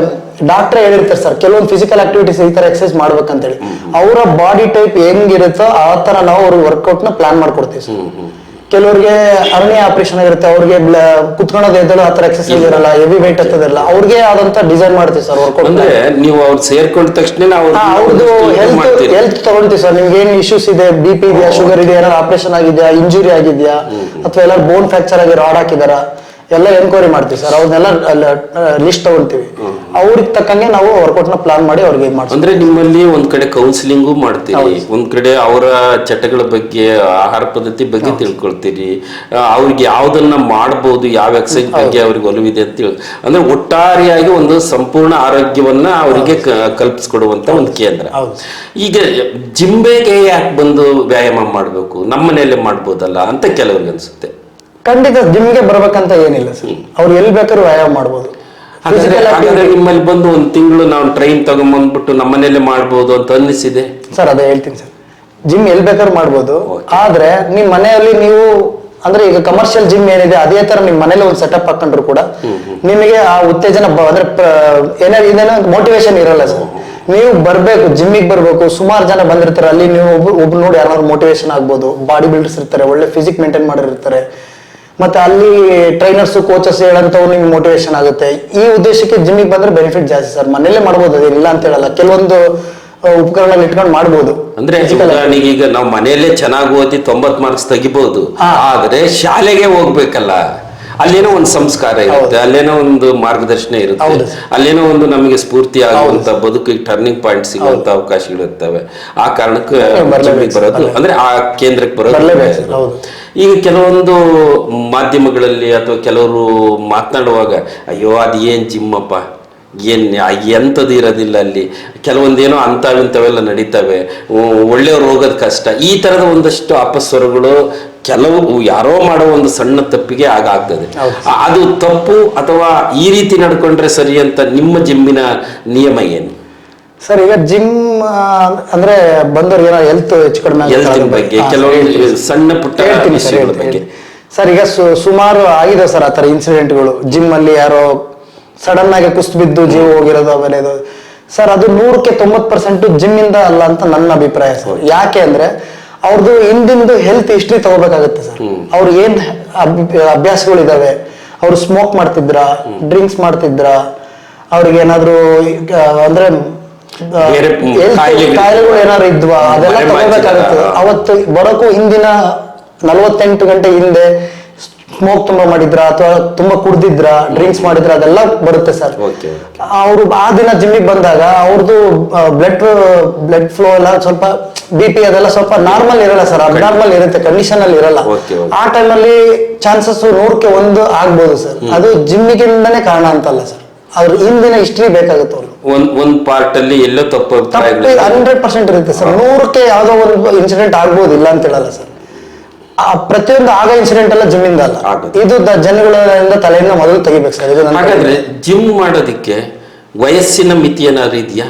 ಡಾಕ್ಟ್ರೇ ಹೇಳಿರ್ತಾರೆ ಸರ್, ಕೆಲವೊಂದು ಫಿಸಿಕಲ್ ಆಕ್ಟಿವಿಟೀಸ್ ಈ ತರ ಎಕ್ಸರ್ಸೈಸ್ ಮಾಡ್ಬೇಕಂತೇಳಿ. ಅವರ ಬಾಡಿ ಟೈಪ್ ಹೆಂಗಿರುತ್ತೋ ಆ ತರ ನಾವು ಅವ್ರಿಗೆ ವರ್ಕೌಟ್ ನ ಪ್ಲಾನ್ ಮಾಡ್ಕೊಡ್ತೀವಿ ಸರ್. ಕೆಲವ್ರಿಗೆ ಅರಣ್ಯ ಆಪರೇಷನ್ ಆಗಿರುತ್ತೆ, ಅವ್ರಿಗೆ ಕುತ್ಕೊಳ್ಳೋದು ಎದ್ದಲು ಆ ತರ ಎಕ್ಸರ್ಸೈಸ್ ಇರಲ್ಲ, ಹೆವಿ ವೆಯ್ಟ್ ಹತ್ತದಿರಲ್ಲ, ಅವ್ರಿಗೆ ಆದಂತ ಡಿಸೈನ್ ಮಾಡ್ತೀವಿ ಸರ್ ವರ್ಕೌಟ್. ಅಂದ್ರೆ ನೀವು ಅವ್ರು ಸೇರ್ಕೊಂಡ ತಕ್ಷಣ ಅವ್ರದ್ದು ಹೆಲ್ತ್ ತಗೊಳ್ತೀವಿ ಸರ್. ನಿಮ್ಗೆ ಏನ್ ಇಶ್ಯೂಸ್ ಇದೆ, BP ಇದೆಯಾ, ಶುಗರ್ ಇದೆಯಾ, ಏನಾದ್ರು ಆಪರೇಷನ್ ಆಗಿದ್ಯಾ, ಇಂಜುರಿ ಆಗಿದ್ಯಾ, ಅಥವಾ ಎಲ್ಲ ಬೋನ್ ಫ್ರಾಕ್ಚರ್ ಆಗಿ ರಾಡ್ ಹಾಕಿದಾರ, ಎಲ್ಲ ಎನ್ಕ್ವೈರಿ ಮಾಡ್ತೀವಿ ಸರ್. ಅವ್ರನ್ನೆಲ್ಲ ಲಿಸ್ಟ್ ತಗೊಳ್ತೀವಿ, ಅವ್ರಿಗೆ ತಕ್ಕಂಗೆ ನಾವು ವರ್ಕೌಟ್ ನ ಪ್ಲಾನ್ ಮಾಡಿ ಅವ್ರಿಗೆ ಮಾಡ್ತೀವಿ. ಅಂದ್ರೆ ನಿಮ್ಮಲ್ಲಿ ಒಂದ್ ಕಡೆ ಕೌನ್ಸಿಲಿಂಗು ಮಾಡ್ತೀರಿ, ಒಂದ್ ಕಡೆ ಅವರ ಚಟಗಳ ಬಗ್ಗೆ, ಆಹಾರ ಪದ್ಧತಿ ಬಗ್ಗೆ ತಿಳ್ಕೊಳ್ತೀರಿ, ಅವ್ರಿಗೆ ಯಾವ್ದನ್ನ ಮಾಡ್ಬೋದು, ಯಾವ ಎಕ್ಸಸೈಸ್ ಬಗ್ಗೆ ಅವ್ರಿಗೆ ಒಲವಿದೆ ಅಂತ ಅಂದ್ರೆ ಒಟ್ಟಾರೆಯಾಗಿ ಒಂದು ಸಂಪೂರ್ಣ ಆರೋಗ್ಯವನ್ನ ಅವರಿಗೆ ಕಲ್ಪಿಸ್ಕೊಡುವಂತ ಒಂದು ಕೇಂದ್ರ. ಈಗ ಜಿಂಬೆಗೆ ಯಾಕೆ ಬಂದು ವ್ಯಾಯಾಮ ಮಾಡ್ಬೇಕು, ನಮ್ಮ ಮನೆಯಲ್ಲೇ ಮಾಡ್ಬೋದಲ್ಲ ಅಂತ ಕೆಲವ್ರಿಗೆ ಅನ್ಸುತ್ತೆ. ಖಂಡಿತ ಜಿಮ್ಗೆ ಬರ್ಬೇಕಂತ ಏನಿಲ್ಲ ಸರ್, ಅವ್ರು ಎಲ್ಲಿ ಬೇಕಾದ್ರೂ ವ್ಯಾಯಾಮ ಮಾಡ್ಬೋದು. ಹಾಗಾದ್ರೆ ನಿಮ್ಮಲ್ಲಿ ಬಂದು ಒಂದ್ ತಿಂಗಳು ನಾವು ಟ್ರೈನ್ ತಗೊಂಡ್ಬಂದ್ಬಿಟ್ಟು ನಮ್ಮನೇಲೆ ಮಾಡ್ಬೋದು ಅಂತ ಅನ್ನಿಸಿದೆ ಸರ್. ಅದೇ ಹೇಳ್ತೀನಿ ಸರ್, ಜಿಮ್ ಎಲ್ಲಿ ಬೇಕಾದ್ರೂ ಮಾಡ್ಬೋದು. ಆದ್ರೆ ನಿಮ್ ಮನೆಯಲ್ಲಿ ನೀವು ಅಂದ್ರೆ ಈಗ ಕಮರ್ಷಿಯಲ್ ಜಿಮ್ ಏನಿದೆ ಅದೇ ತರ ನಿಮ್ ಮನೇಲಿ ಒಂದು ಸೆಟಪ್ ಹಾಕೊಂಡ್ರು ಕೂಡ ನಿಮಗೆ ಆ ಉತ್ತೇಜನ ಅಂದ್ರೆ ಏನೇನೋ ಮೋಟಿವೇಶನ್ ಇರಲ್ಲ ಸರ್. ನೀವು ಬರ್ಬೇಕು, ಜಿಮ್ಮಿಗೆ ಬರ್ಬೇಕು. ಸುಮಾರು ಜನ ಬಂದಿರ್ತಾರೆ, ಅಲ್ಲಿ ನೀವು ಒಬ್ರು ನೋಡಿ ಯಾರು ಮೋಟಿವೇಶನ್ ಆಗ್ಬೋದು. ಬಾಡಿ ಬಿಲ್ಡರ್ಸ್ ಇರ್ತಾರೆ, ಒಳ್ಳೆ ಫಿಸಿಕ್ ಮೇಂಟೈನ್ ಮಾಡಿರ್ತಾರೆ, ಮತ್ತೆ ಅಲ್ಲಿ ಟ್ರೈನರ್ಸ್ ಕೋಚಸ್ ಹೇಳಂತವ್ರು ನಿಮ್ಗೆ ಮೋಟಿವೇಶನ್ ಆಗುತ್ತೆ. ಈ ಉದ್ದೇಶಕ್ಕೆ ಜಿಮ್ಮಿಗೆ ಬಂದ್ರೆ ಬೆನಿಫಿಟ್ ಜಾಸ್ತಿ ಸರ್. ಮನೇಲೆ ಮಾಡ್ಬೋದು, ಅದೇನಿಲ್ಲ ಅಂತ ಹೇಳಲ್ಲ. ಕೆಲವೊಂದು ಉಪಕರಣ ಇಟ್ಕೊಂಡು ಮಾಡ್ಬೋದು. ಅಂದ್ರೆ ಈಗ ನಾವು ಮನೆಯಲ್ಲೇ ಚೆನ್ನಾಗಿ ಓದಿ 90 ಮಾರ್ಕ್ಸ್ ತೆಗಿಬಹುದು, ಆದ್ರೆ ಶಾಲೆಗೆ ಹೋಗ್ಬೇಕಲ್ಲ, ಅಲ್ಲೇನೋ ಒಂದು ಸಂಸ್ಕಾರ ಇರುತ್ತೆ, ಅಲ್ಲೇನೋ ಒಂದು ಮಾರ್ಗದರ್ಶನ ಇರುತ್ತೆ, ಅಲ್ಲೇನೋ ಒಂದು ನಮಗೆ ಸ್ಫೂರ್ತಿ ಆಗುವಂತ ಬದುಕಿಗೆ ಟರ್ನಿಂಗ್ ಪಾಯಿಂಟ್ ಸಿಗುವಂತ ಅವಕಾಶಗಳಿರ್ತವೆ. ಆ ಕಾರಣಕ್ಕೆ ಬರೋದು ಅಂದ್ರೆ ಆ ಕೇಂದ್ರಕ್ಕೆ ಬರೋದು. ಈಗ ಕೆಲವೊಂದು ಮಾಧ್ಯಮಗಳಲ್ಲಿ ಅಥವಾ ಕೆಲವರು ಮಾತನಾಡುವಾಗ ಅಯ್ಯೋ ಅದು ಏನ್ ಜಿಮ್ಮಪ್ಪ, ಎಂಥದ್ದು ಇರೋದಿಲ್ಲ ಅಲ್ಲಿ, ಕೆಲವೊಂದೇನೋ ಇಂಥವೆಲ್ಲ ನಡೀತವೆ, ಒಳ್ಳೆಯವ್ರು ಹೋಗೋದು ಕಷ್ಟ, ಈ ತರದ ಒಂದಷ್ಟು ಅಪಸ್ವರಗಳು ಕೆಲವು ಯಾರೋ ಮಾಡೋ ಒಂದು ಸಣ್ಣ ತಪ್ಪಿಗೆ ಆಗ್ತದೆ. ಅದು ತಪ್ಪು ಅಥವಾ ಈ ರೀತಿ ನಡ್ಕೊಂಡ್ರೆ ಸರಿ ಅಂತ ನಿಮ್ಮ ಜಿಮ್ಮಿನ ನಿಯಮ ಏನು ಸರ್? ಈಗ ಜಿಮ್ ಅಂದ್ರೆ ಬಂದವ್ರಿಗೆ ಏನೋ ಹೆಲ್ತ್ ಹೆಚ್ಚು ಕಡಿಮೆ ಬಗ್ಗೆ ಕೆಲವು ಸಣ್ಣ ಪುಟ್ಟ ಬಗ್ಗೆ ಸರ್. ಈಗ ಸುಮಾರು ಆಗಿದೆ ಸರ್ ಆ ತರ ಇನ್ಸಿಡೆಂಟ್ಗಳು. ಜಿಮ್ ಅಲ್ಲಿ ಯಾರೋ ಸಡನ್ ಆಗಿ ಕುಸ್ತು ಬಿದ್ದು ಜೀವ ಹೋಗಿರೋದು ಅವೆಲ್ಲ ಸರ್. ಅದು 100ಕ್ಕೆ 90% ಜಿಮ್ ಇಂದ ಅಲ್ಲ ಅಂತ ನನ್ನ ಅಭಿಪ್ರಾಯ ಸರ್. ಯಾಕೆ ಅಂದ್ರೆ ಅವ್ರದ್ದು ಹಿಂದಿಂದು ಹೆಲ್ತ್ ಹಿಸ್ಟ್ರಿ ತಗೋಬೇಕಾಗುತ್ತೆ ಸರ್. ಅವ್ರಿಗೆ ಏನ್ ಅಭ್ಯಾಸಗಳಿದಾವೆ, ಅವ್ರು ಸ್ಮೋಕ್ ಮಾಡ್ತಿದ್ರ, ಡ್ರಿಂಕ್ಸ್ ಮಾಡ್ತಿದ್ರ, ಅವ್ರಿಗೆ ಏನಾದ್ರು ಅಂದ್ರೆ ಕಾಯಿಲೆಗಳು ಏನಾದ್ರು ಇದ್ವಾ, ಅದೆಲ್ಲ ತಗೋಬೇಕಾಗುತ್ತೆ. ಅವತ್ತು ಬರೋಕ್ಕೂ ಹಿಂದಿನ 48 ಗಂಟೆ ಹಿಂದೆ ಸ್ಮೋಕ್ ತುಂಬಾ ಮಾಡಿದ್ರ ಅಥವಾ ತುಂಬಾ ಕುಡ್ದಿದ್ರ, ಡ್ರಿಂಕ್ಸ್ ಮಾಡಿದ್ರ, ಅದೆಲ್ಲ ಬರುತ್ತೆ ಸರ್. ಅವರು ಆ ದಿನ ಜಿಮ್ಮಿಗೆ ಬಂದಾಗ ಅವ್ರದ್ದು ಬ್ಲಡ್ ಫ್ಲೋ ಎಲ್ಲ ಸ್ವಲ್ಪ BP ಅದೆಲ್ಲ ಸ್ವಲ್ಪ ನಾರ್ಮಲ್ ಇರಲ್ಲ ಸರ್, ಅಬ್ನಾರ್ಮಲ್ ಇರುತ್ತೆ, ಕಂಡೀಷನ್ ಅಲ್ಲಿ ಇರಲ್ಲ. ಆ ಟೈಮಲ್ಲಿ ಚಾನ್ಸಸ್ 100ಕ್ಕೆ 1 ಆಗ್ಬೋದು ಸರ್. ಅದು ಜಿಮ್ಮಿಗಿಂದನೇ ಕಾರಣ ಅಂತಲ್ಲ ಸರ್, ಅವ್ರ ಹಿಂದಿನ ಹಿಸ್ಟ್ರಿ ಬೇಕಾಗುತ್ತೆ. ಅವ್ರು ಒಂದ್ ಪಾರ್ಟ್ ಅಲ್ಲಿ ಎಲ್ಲೋ ತಪ್ಪು 100% ಇರುತ್ತೆ ಸರ್. 100ಕ್ಕೆ ಯಾವ್ದೋ ಒಂದು ಇನ್ಸಿಡೆಂಟ್ ಆಗ್ಬೋದು, ಇಲ್ಲ ಅಂತ ಹೇಳಲ್ಲ ಸರ್. ಪ್ರತಿಯೊಂದು ಆಗ ಇನ್ಸಿಡೆಂಟ್ ಎಲ್ಲ ಜಿಮ್ ಇಂದ ಅಲ್ಲ, ಇದು ಜನಗಳಿಂದ ತಲೆಯಿಂದ ಮೊದಲು ತೆಗಿಬೇಕು ಸರ್. ಇದು ಹಾಗಾದ್ರೆ ಜಿಮ್ ಮಾಡೋದಿಕ್ಕೆ ವಯಸ್ಸಿನ ಮಿತಿ ಏನಾದ್ರು ಇದೆಯಾ,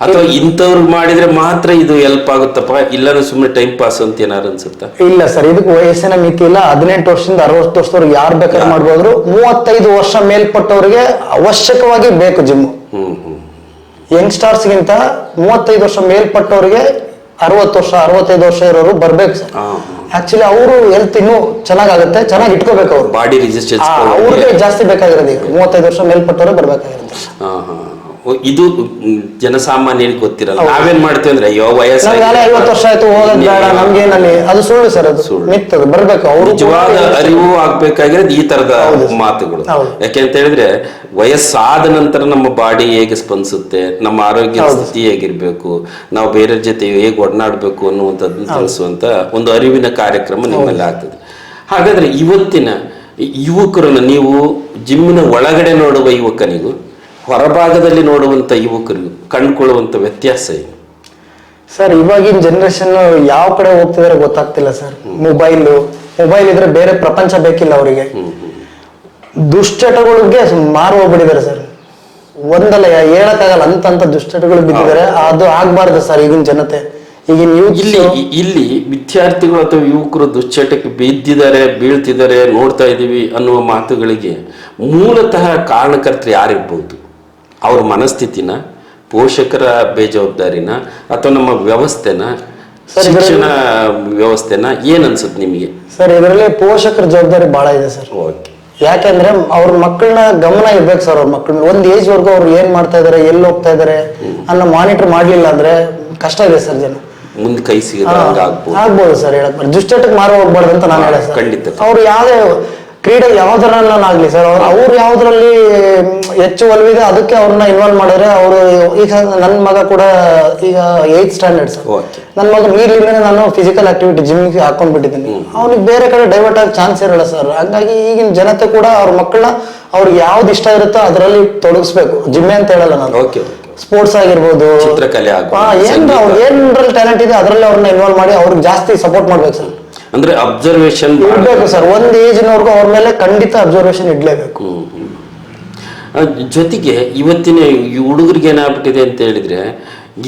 ಅಥವಾ ಇಂಥವ್ರು ಮಾಡಿದ್ರೆ ಮಾತ್ರ ಇದು ಹೆಲ್ಪ್ ಆಗುತ್ತಪ್ಪ, ಇಲ್ಲ ಸುಮ್ಮನೆ ಟೈಮ್ ಪಾಸ್ ಅಂತ ಏನಾರು ಅನ್ಸುತ್ತಾ? ಇಲ್ಲ ಸರ್, ಇದಕ್ಕೆ ವಯಸ್ಸಿನ ಮಿತಿ ಇಲ್ಲ. 18 ವರ್ಷದಿಂದ 60 ವರ್ಷದವ್ರಿಗೆ ಯಾರು ಬೇಕಾದ್ರೂ ಮಾಡ್ಬೋದು. 35 ವರ್ಷ ಮೇಲ್ಪಟ್ಟವ್ರಿಗೆ ಅವಶ್ಯಕವಾಗಿ ಬೇಕು ಜಿಮ್. ಯಂಗ್ಸ್ಟಾರ್ಸ್ ಗಿಂತ 35 ವರ್ಷ ಮೇಲ್ಪಟ್ಟವ್ರಿಗೆ 60 ವರ್ಷ 65 ವರ್ಷ ಇರೋರು ಬರ್ಬೇಕು ಸರ್. ಆಕ್ಚುಲಿ ಅವರು ಹೆಲ್ತ್ ಇನ್ನೂ ಚೆನ್ನಾಗುತ್ತೆ, ಚೆನ್ನಾಗಿ ಇಟ್ಕೋಬೇಕು. ಅವ್ರು ಬಾಡಿ ರೆಸಿಸ್ಟೆನ್ಸ್ ಅವ್ರಿಗೆ ಜಾಸ್ತಿ ಬೇಕಾಗಿರೋದು. ಈಗ 35 ವರ್ಷ ಮೇಲ್ಪಟ್ಟವ್ರೆ ಬರ್ಬೇಕಾಗಿರುತ್ತೆ. ಇದು ಜನಸಾಮಾನ್ಯರಿಗೆ ಗೊತ್ತಿರಲ್ಲ. ನಾವೇನ್ ಮಾಡ್ತೀವಿ ಅಂದ್ರೆ ಅಯ್ಯೋ ವಯಸ್ಸು 50 ವರ್ಷ ಆಯ್ತು ಹೋಗೋದ್ ಬೇಡ ನಮ್ಗೇನಲ್ಲಿ, ಅದು ಸುಳ್ಳು ಸರ್. ಅದು ಮಿತ್ತದು ಬರ್ಬೇಕು. ಅವ್ರು ನಿಜವಾದ ಅರಿವು ಆಗ್ಬೇಕಾಗಿರೋದು ಈ ತರದ ಮಾತುಗಳು. ಯಾಕೆಂತ ಹೇಳಿದ್ರೆ ವಯಸ್ಸಾದ ನಂತರ ನಮ್ಮ ಬಾಡಿ ಹೇಗೆ ಸ್ಪಂದಿಸುತ್ತೆ, ನಮ್ಮ ಆರೋಗ್ಯ ಸ್ಥಿತಿ ಹೇಗಿರ್ಬೇಕು, ನಾವು ಬೇರೆ ಜೊತೆ ಹೇಗೆ ಒಡನಾಡ್ಬೇಕು ಅನ್ನುವಂಥದ್ದನ್ನ ತಿಳಿಸುವಂತ ಒಂದು ಅರಿವಿನ ಕಾರ್ಯಕ್ರಮ ನಿಮ್ಮಲ್ಲಿ ಆಗ್ತದೆ. ಹಾಗಾದ್ರೆ ಇವತ್ತಿನ ಯುವಕರನ್ನು ನೀವು ಜಿಮ್ಮಿನ ಒಳಗಡೆ ನೋಡುವ ಯುವಕನಿಗೂ ಹೊರಭಾಗದಲ್ಲಿ ನೋಡುವಂತ ಯುವಕರಿಗೂ ಕಂಡುಕೊಳ್ಳುವಂತ ವ್ಯತ್ಯಾಸ ಏನು ಸರ್? ಇವಾಗಿನ ಜನರೇಷನ್ ಯಾವ ಕಡೆ ಹೋಗ್ತಿದಾರೆ ಗೊತ್ತಾಗ್ತಿಲ್ಲ ಸರ್. ಮೊಬೈಲ್ ಇದ್ರೆ ಬೇರೆ ಪ್ರಪಂಚ ಬೇಕಿಲ್ಲ ಅವರಿಗೆ. ದುಶ್ಚಟಗಳಿಗೆ ಮಾರು ಹೋಗ್ಬಿಟ್ಟಿದ್ದಾರೆ ಸರ್. ಒಂದಲ್ಲ ಹೇಳಕ್ಕಾಗಲ್ಲ ಅಂತ ದುಶ್ಚಟಗಳು ಬಿದ್ದಿದ್ದಾರೆ. ಅದು ಆಗ್ಬಾರ್ದು ಸರ್ ಈಗಿನ ಜನತೆ, ಈಗಿನ ಇಲ್ಲಿ ವಿದ್ಯಾರ್ಥಿಗಳು ಅಥವಾ ಯುವಕರು ದುಶ್ಚಟಕ್ಕೆ ಬೀಳ್ತಿದ್ದಾರೆ ನೋಡ್ತಾ ಇದೀವಿ ಅನ್ನುವ ಮಾತುಗಳಿಗೆ ಮೂಲತಃ ಕಾರಣಕರ್ತರು ಯಾರಿರ್ಬೋದು? ಅವ್ರ ಮನಸ್ಥಿತಿನ, ಪೋಷಕರ ಬೇಜವಾಬ್ದಾರಿನ, ಅಥವಾ ನಮ್ಮ ವ್ಯವಸ್ಥೆನ? ಶಿಕ್ಷಣ ವ್ಯವಸ್ಥೆನ ಏನ್ ಅನ್ಸುತ್ತೆ ನಿಮಗೆ? ಸರ್ ಇದರಲ್ಲಿ ಪೋಷಕರ ಜವಾಬ್ದಾರಿ ಬಹಳ ಇದೆ ಸರ್. ಓಕೆ. ಯಾಕಂದ್ರೆ ಅವ್ರ ಮಕ್ಕಳನ್ನ ಗಮನ ಇರ್ಬೇಕು ಸರ್. ಅವ್ರ ಮಕ್ಕಳನ್ನ ಒಂದ್ ಏಜ್ ವರ್ಗು ಅವ್ರು ಏನ್ ಮಾಡ್ತಾ ಇದಾರೆ, ಎಲ್ಲಿ ಹೋಗ್ತಾ ಇದಾರೆ ಅನ್ನೋ ಮಾನಿಟರ್ ಮಾಡ್ಲಿಲ್ಲ ಅಂದ್ರೆ ಕಷ್ಟ ಇದೆ ಸರ್. ಜನ ಮುಂದೆ ಕೈ ಆಗ್ಬೋದು ಸರ್. ಹೇಳಕ್ ದುಶ್ಚಟಕ್ಕೆ ಮಾರು ಹೋಗ್ಬಾರ್ದು ಅಂತ ನಾನು ಹೇಳ ಸರ್. ಖಂಡಿತ. ಅವ್ರು ಯಾವ್ದೇ ಕ್ರೀಡೆ ಯಾವ್ದ್ರಲ್ಲಾಗ್ಲಿ ಸರ್, ಅವ್ರು ಯಾವ್ದ್ರಲ್ಲಿ ಹೆಚ್ಚು ಒಲವಿದೆ ಅದಕ್ಕೆ ಅವ್ರನ್ನ ಇನ್ವಾಲ್ವ್ ಮಾಡಿದ್ರೆ ಅವರು. ಈಗ ನನ್ನ ಮಗ ಕೂಡ ಈಗ 8th ಸ್ಟ್ಯಾಂಡರ್ಡ್ ಸರ್. ನನ್ನ ಮಗ ಈಗಲಿಂದನೇ ನಾನು ಫಿಸಿಕಲ್ ಆಕ್ಟಿವಿಟಿ ಜಿಮ್ಗೆ ಹಾಕೊಂಡ್ಬಿಟ್ಟಿದ್ದೀನಿ. ಅವ್ನಿಗೆ ಬೇರೆ ಕಡೆ ಡೈವರ್ಟ್ ಆಗಿ ಚಾನ್ಸ್ ಇರಲ್ಲ ಸರ್. ಹಂಗಾಗಿ ಈಗಿನ ಜನತೆ ಕೂಡ ಅವ್ರ ಮಕ್ಕಳನ್ನ ಅವ್ರಿಗೆ ಯಾವ್ದು ಇಷ್ಟ ಇರುತ್ತೋ ಅದರಲ್ಲಿ ತೊಡಗಿಸ್ಬೇಕು. ಜಿಮ್ಮೆ ಅಂತ ಹೇಳಲ್ಲ ನಾನು, ಸ್ಪೋರ್ಟ್ಸ್ ಆಗಿರ್ಬೋದು, ಚಿತ್ರಕಲೆ, ಏನ್ರಲ್ಲಿ ಟ್ಯಾಲೆಂಟ್ ಇದೆ ಅದರಲ್ಲಿ ಅವ್ರನ್ನ ಇನ್ವಾಲ್ವ್ ಮಾಡಿ ಅವ್ರಿಗೆ ಜಾಸ್ತಿ ಸಪೋರ್ಟ್ ಮಾಡ್ಬೇಕು ಸರ್. ಅಂದ್ರೆ ಅಬ್ಸರ್ವೇಷನ್ ಇರ್ಬೇಕು ಸರ್. ಒಂದ್ ಏಜ್ನವರೆಗೂ ಅವ್ರ ಮೇಲೆ ಖಂಡಿತ ಅಬ್ಸರ್ವೇಷನ್ ಇಡ್ಲೇಬೇಕು. ಜೊತೆಗೆ ಇವತ್ತಿನ ಈ ಹುಡುಗರಿಗೆ ಏನಾಗ್ಬಿಟ್ಟಿದೆ ಅಂತ ಹೇಳಿದ್ರೆ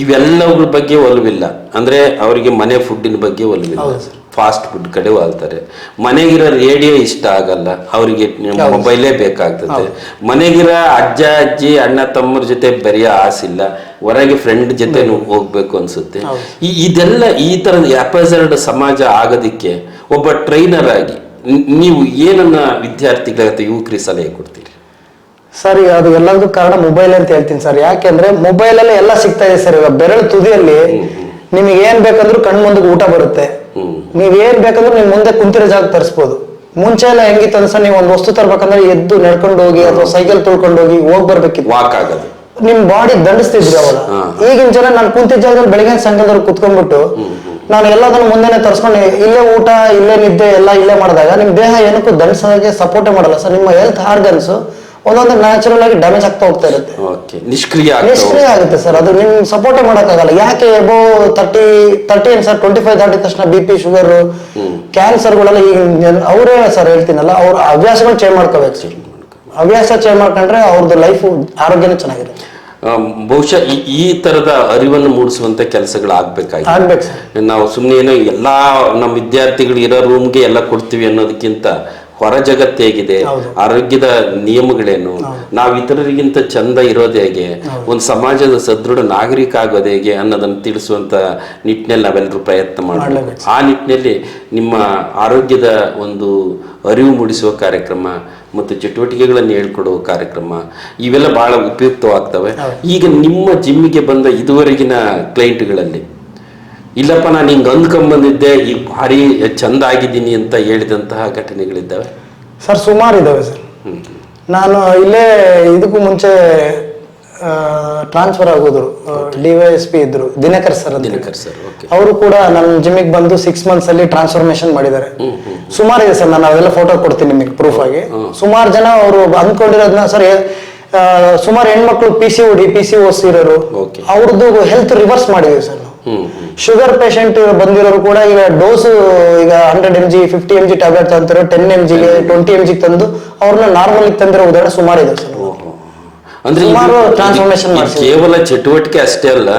ಇವೆಲ್ಲವ್ರ ಬಗ್ಗೆ ಒಲವಿಲ್ಲ. ಅಂದ್ರೆ ಅವರಿಗೆ ಮನೆ ಫುಡ್ಡಿನ ಬಗ್ಗೆ ಒಲವಿಲ್ಲ, ಫಾಸ್ಟ್ ಫುಡ್ ಕಡೆ ವಾಲ್ತಾರೆ. ಮನೆಗಿರೋ ರೇಡಿಯೋ ಇಷ್ಟ ಆಗಲ್ಲ ಅವರಿಗೆ, ಮೊಬೈಲೇ ಬೇಕಾಗ್ತದೆ. ಮನೆಗಿರೋ ಅಜ್ಜ ಅಜ್ಜಿ ಅಣ್ಣ ತಮ್ಮರ ಜೊತೆ ಬೆರೆಯ ಆಸಿಲ್ಲ, ಹೊರಗೆ ಫ್ರೆಂಡ್ ಜೊತೆ ಹೋಗ್ಬೇಕು ಅನ್ಸುತ್ತೆ. ಇದೆಲ್ಲ ಈ ತರದ ಅಪಸರ್ಡ್ ಸಮಾಜ ಆಗೋದಿಕ್ಕೆ ಒಬ್ಬ ಟ್ರೈನರ್ ಆಗಿ ನೀವು ಏನನ್ನ ವಿದ್ಯಾರ್ಥಿಗಳ ಯುವಕರಿಗೆ ಸಲಹೆ ಕೊಡ್ತೀರಿ? ಸರ್ ಈಗ ಅದು ಎಲ್ಲದಕ್ಕೂ ಕಾರಣ ಮೊಬೈಲ್ ಅಂತ ಹೇಳ್ತೀನಿ ಸರ್. ಯಾಕೆಂದ್ರೆ ಮೊಬೈಲ್ ಅಲ್ಲಿ ಎಲ್ಲ ಸಿಗ್ತಾ ಇದೆ ಸರ್. ಇವಾಗ ಬೆರಳು ತುದಿಯಲ್ಲಿ ನಿಮಗೆ ಏನ್ ಬೇಕಂದ್ರೂ ಕಣ್ ಮುಂದಕ್ಕೆ ಊಟ ಬರುತ್ತೆ. ನೀವ್ ಏನ್ ಬೇಕಂದ್ರೆ ನಿಮ್ ಮುಂದೆ ಕುಂತಿರೋ ಜಾಗ ತರಿಸ್ಬೋದು. ಮುಂಚೆ ಎಲ್ಲ ಹೆಂಗಿತ್ತು ಅಂದ್ರೆ ಸರ್, ನೀವು ಒಂದು ವಸ್ತು ತರ್ಬೇಕಂದ್ರೆ ಎದ್ದು ನಡ್ಕೊಂಡು ಹೋಗಿ ಅಥವಾ ಸೈಕಲ್ ತುಳ್ಕೊಂಡು ಹೋಗಿ ಬರ್ಬೇಕಿತ್ತು. ವಾಕ್ ಆಗೋದು, ನಿಮ್ ಬಾಡಿ ದಂಡಿಸ್ತಿದ್ರಿ ಅವಾಗ. ಈಗಿನ ಜನ ನಾನು ಕುಂತಿದ್ದ ಜಾಗದಲ್ಲಿ ಬೆಳಿಗ್ಗೆ ಸಂಘದವ್ರು ಕುತ್ಕೊಂಡ್ಬಿಟ್ಟು ನಾನು ಎಲ್ಲದನ್ನು ಮುಂದೆನೆ ತರ್ಸ್ಕೊಂಡು ಇಲ್ಲೇ ಊಟ ಇಲ್ಲೇ ನಿದ್ದೆ ಎಲ್ಲ ಇಲ್ಲೇ ಮಾಡಿದಾಗ ನಿಮ್ ದೇಹ ಏನಕ್ಕೂ ದಂಡಿಸೋಕೆ ಸಪೋರ್ಟೇ ಮಾಡಲ್ಲ ಸರ್. ನಿಮ್ಮ ಹೆಲ್ತ್ ಆರ್ಗನ್ಸ್ ಒಂದೊಂದು ನ್ಯಾಚುರಲ್ ಆಗಿ ಡ್ಯಾಮೇಜ್ ಆಗ್ತಾ ಹೋಗ್ತಾ ಇರುತ್ತೆ, ನಿಷ್ಕ್ರಿಯ ಆಗುತ್ತೆ ಸರ್. ಅದು ನಿಮ್ ಸಪೋರ್ಟೇ ಮಾಡಕ್ಕಾಗಲ್ಲ. ಯಾಕೆ ಎಬೋ 30 ಏನ್ ಸರ್, 25 ದಾಟಿದ ತಕ್ಷಣ BP, ಶುಗರ್, ಕ್ಯಾನ್ಸರ್ಗಳೆಲ್ಲ ಈಗ ಅವರೇ ಸರ್ ಹೇಳ್ತೀನಲ್ಲ, ಅವ್ರ ಹವ್ಯಾಸಗಳು ಚೇಂಜ್ ಮಾಡ್ಕೋಬೇಕು ಸರ್. ಹವ್ಯಾಸ ಚೇಂಜ್ ಮಾಡ್ಕೊಂಡ್ರೆ ಅವ್ರದ್ದು ಲೈಫ್ ಆರೋಗ್ಯನೂ ಚೆನ್ನಾಗಿರುತ್ತೆ. ಬಹುಶಃ ಈ ತರದ ಅರಿವನ್ನು ಮೂಡಿಸುವಂತ ಕೆಲಸಗಳು ಆಗ್ಬೇಕು ಸರ್. ನಾವು ಸುಮ್ಮನೆ ಏನೋ ಎಲ್ಲಾ ನಮ್ಮ ವಿದ್ಯಾರ್ಥಿಗಳು ಇರೋ ರೂಮ್ಗೆ ಎಲ್ಲ ಕೊಡ್ತೀವಿ ಅನ್ನೋದಕ್ಕಿಂತ ಹೊರ ಜಗತ್ತು ಹೇಗಿದೆ, ಆರೋಗ್ಯದ ನಿಯಮಗಳೇನು, ನಾವು ಇತರರಿಗಿಂತ ಚಂದ ಇರೋದು ಹೇಗೆ, ಒಂದು ಸಮಾಜದ ಸದೃಢ ನಾಗರಿಕ ಆಗೋದು ಹೇಗೆ ಅನ್ನೋದನ್ನು ತಿಳಿಸುವಂತ ನಿಟ್ಟಿನಲ್ಲಿ ನಾವೆಲ್ಲರೂ ಪ್ರಯತ್ನ ಮಾಡಬೇಕು. ಆ ನಿಟ್ಟಿನಲ್ಲಿ ನಿಮ್ಮ ಆರೋಗ್ಯದ ಒಂದು ಅರಿವು ಮೂಡಿಸುವ ಕಾರ್ಯಕ್ರಮ ಮತ್ತು ಚಟುವಟಿಕೆಗಳನ್ನು ಹೇಳ್ಕೊಡುವ ಕಾರ್ಯಕ್ರಮ ಇವೆಲ್ಲ ಬಹಳ ಉಪಯುಕ್ತವಾಗ್ತವೆ. ಈಗ ನಿಮ್ಮ ಜಿಮ್ಮಿಗೆ ಬಂದ ಇದುವರೆಗಿನ ಕ್ಲೈಂಟ್ಗಳಲ್ಲಿ ಇಲ್ಲಪ್ಪ ನಾನು ಹಿಂಗೆ ಅಂದ್ಕೊಂಡ್ಬಂದಿದ್ದೆ, ಈಗ ಭಾರಿ ಚಂದ ಆಗಿದ್ದೀನಿ ಅಂತ ಹೇಳಿದಂತಹ ಘಟನೆಗಳಿದ್ದಾವೆ ಸರ್? ಸುಮಾರು ಇದ್ದಾವೆ ಸರ್. ನಾನು ಇಲ್ಲೇ ಇದಕ್ಕೂ ಮುಂಚೆ ಟ್ರಾನ್ಸ್ಫರ್ ಆಗೋದ್ರು DYSP ಇದ್ರು, ದಿನಕರ್ ಸರ್. ಅವರು ಕೂಡ ನನ್ನ ಜಿಮ್ಮಿಗೆ ಬಂದು 6 months ಅಲ್ಲಿ ಟ್ರಾನ್ಸ್ಫಾರ್ಮೇಶನ್ ಮಾಡಿದ್ದಾರೆ. ಸುಮಾರು ಇದೆ ಸರ್. ನಾನು ಅವೆಲ್ಲ ಫೋಟೋ ಕೊಡ್ತೀನಿ ನಿಮಗೆ ಪ್ರೂಫ್ ಆಗಿ. ಸುಮಾರು ಜನ ಅವರು ಅಂದ್ಕೊಂಡಿರೋದನ್ನ ಸರ್, ಸುಮಾರು ಹೆಣ್ಮಕ್ಳು PCOS ಇರೋರು, ಅವ್ರದ್ದು ಹೆಲ್ತ್ ರಿವರ್ಸ್ ಮಾಡಿದೀವಿ ಸರ್. ಶುಗರ್ ಪೇಷಂಟ್ ಬಂದಿರೋರು ಕೂಡ ಈಗ ಡೋಸ್ ಈಗ 100 mg 50 mg tablet ತಂತಿರೋ 10 mg 20 mg ತಂದು ಅವ್ರನ್ನ ನಾರ್ಮಲ್ ತಂದಿರೋ ಉದಾಹರಣೆ ಸುಮಾರು ಇದೆ ಸರ್. ಅಂದ್ರೆ ಟ್ರಾನ್ಸ್ಫಾರ್ಮೇಶನ್ ಕೇವಲ ಚಟುವಟಿಕೆ ಅಷ್ಟೇ ಅಲ್ಲ,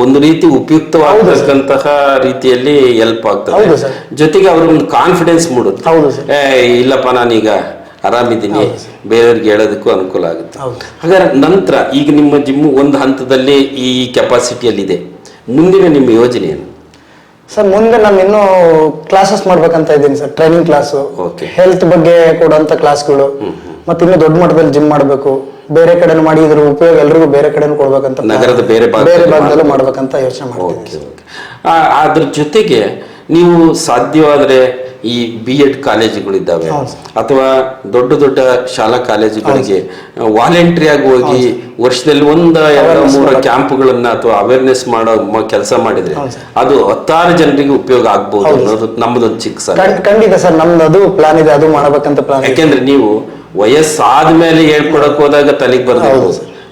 ಒಂದು ರೀತಿ ಉಪಯುಕ್ತವಾದಂತಹ ರೀತಿಯಲ್ಲಿ ಹೆಲ್ಪ್ ಆಗ್ತದೆ. ಜೊತೆಗೆ ಅವ್ರಿಗೆ ಕಾನ್ಫಿಡೆನ್ಸ್ ಮೂಡುತ್ತೆ, ಇಲ್ಲಪ್ಪ ನಾನೀಗ ಆರಾಮಿದ್ದೀನಿ, ಬೇರೆಯವ್ರಿಗೆ ಹೇಳೋದಕ್ಕೂ ಅನುಕೂಲ ಆಗುತ್ತೆ. ಹಾಗಾದ್ರೆ ನಂತರ ಈಗ ನಿಮ್ಮ ಜಿಮ್ ಒಂದು ಹಂತದಲ್ಲಿ ಈ ಕೆಪಾಸಿಟಿಯಲ್ಲಿದೆ, ಮುಂದಿನ ನಿಮ್ಮ ಯೋಜನೆ ಏನು ಸರ್? ಮುಂದೆ ನಾನು ಇನ್ನೂ ಕ್ಲಾಸಸ್ ಮಾಡ್ಬೇಕಂತ ಇದ್ದೀನಿ ಸರ್. ಟ್ರೈನಿಂಗ್ ಕ್ಲಾಸು, ಹೆಲ್ತ್ ಬಗ್ಗೆ ಕೊಡುವಂತ ಕ್ಲಾಸ್ಗಳು, ಮತ್ತೆ ಇನ್ನೂ ದೊಡ್ಡ ಮಟ್ಟದಲ್ಲಿ ಜಿಮ್ ಮಾಡಬೇಕು. ಬೇರೆ ಕಡೆ ಮಾಡಿ ಇದ್ರ ಉಪಯೋಗ ಎಲ್ರಿಗೂ ಬೇರೆ ಕಡೆ ಕೊಡ್ಬೇಕಂತ, ನಗರದ ಬೇರೆ ಭಾಗದಲ್ಲೂ ಮಾಡ್ಬೇಕಂತ ಯೋಚನೆ ಮಾಡ್ತೀನಿ. ಅದ್ರ ಜೊತೆಗೆ ನೀವು ಸಾಧ್ಯವಾದರೆ ಈ B.Ed ಕಾಲೇಜುಗಳಿದ್ದಾವೆ ಅಥವಾ ದೊಡ್ಡ ದೊಡ್ಡ ಶಾಲಾ ಕಾಲೇಜುಗಳಿಗೆ ವಾಲಂಟ್ರಿ ಆಗಿ ಹೋಗಿ ವರ್ಷದಲ್ಲಿ 1-2-3 ಕ್ಯಾಂಪ್ಗಳನ್ನ ಅಥವಾ ಅವೇರ್ನೆಸ್ ಮಾಡೋ ಕೆಲಸ ಮಾಡಿದ್ರೆ ಅದು 10 ಜನರಿಗೆ ಉಪಯೋಗ ಆಗ್ಬಹುದು ಅನ್ನೋದು ನಮ್ಮದೊಂದು ಚಿಕ್ಕ ಸರ್. ಖಂಡಿತ ಸರ್, ನಮ್ದು ಅದು ಪ್ಲಾನ್ ಇದೆ, ಅದು ಮಾಡಬೇಕಂತ ಪ್ಲಾನ್. ಯಾಕೆಂದ್ರೆ ನೀವು ವಯಸ್ಸಾದ್ಮೇಲೆ ಹೇಳ್ಕೊಡಕ್ ಹೋದಾಗ ತಲೆಗೆ ಬರ್ಬೋದು.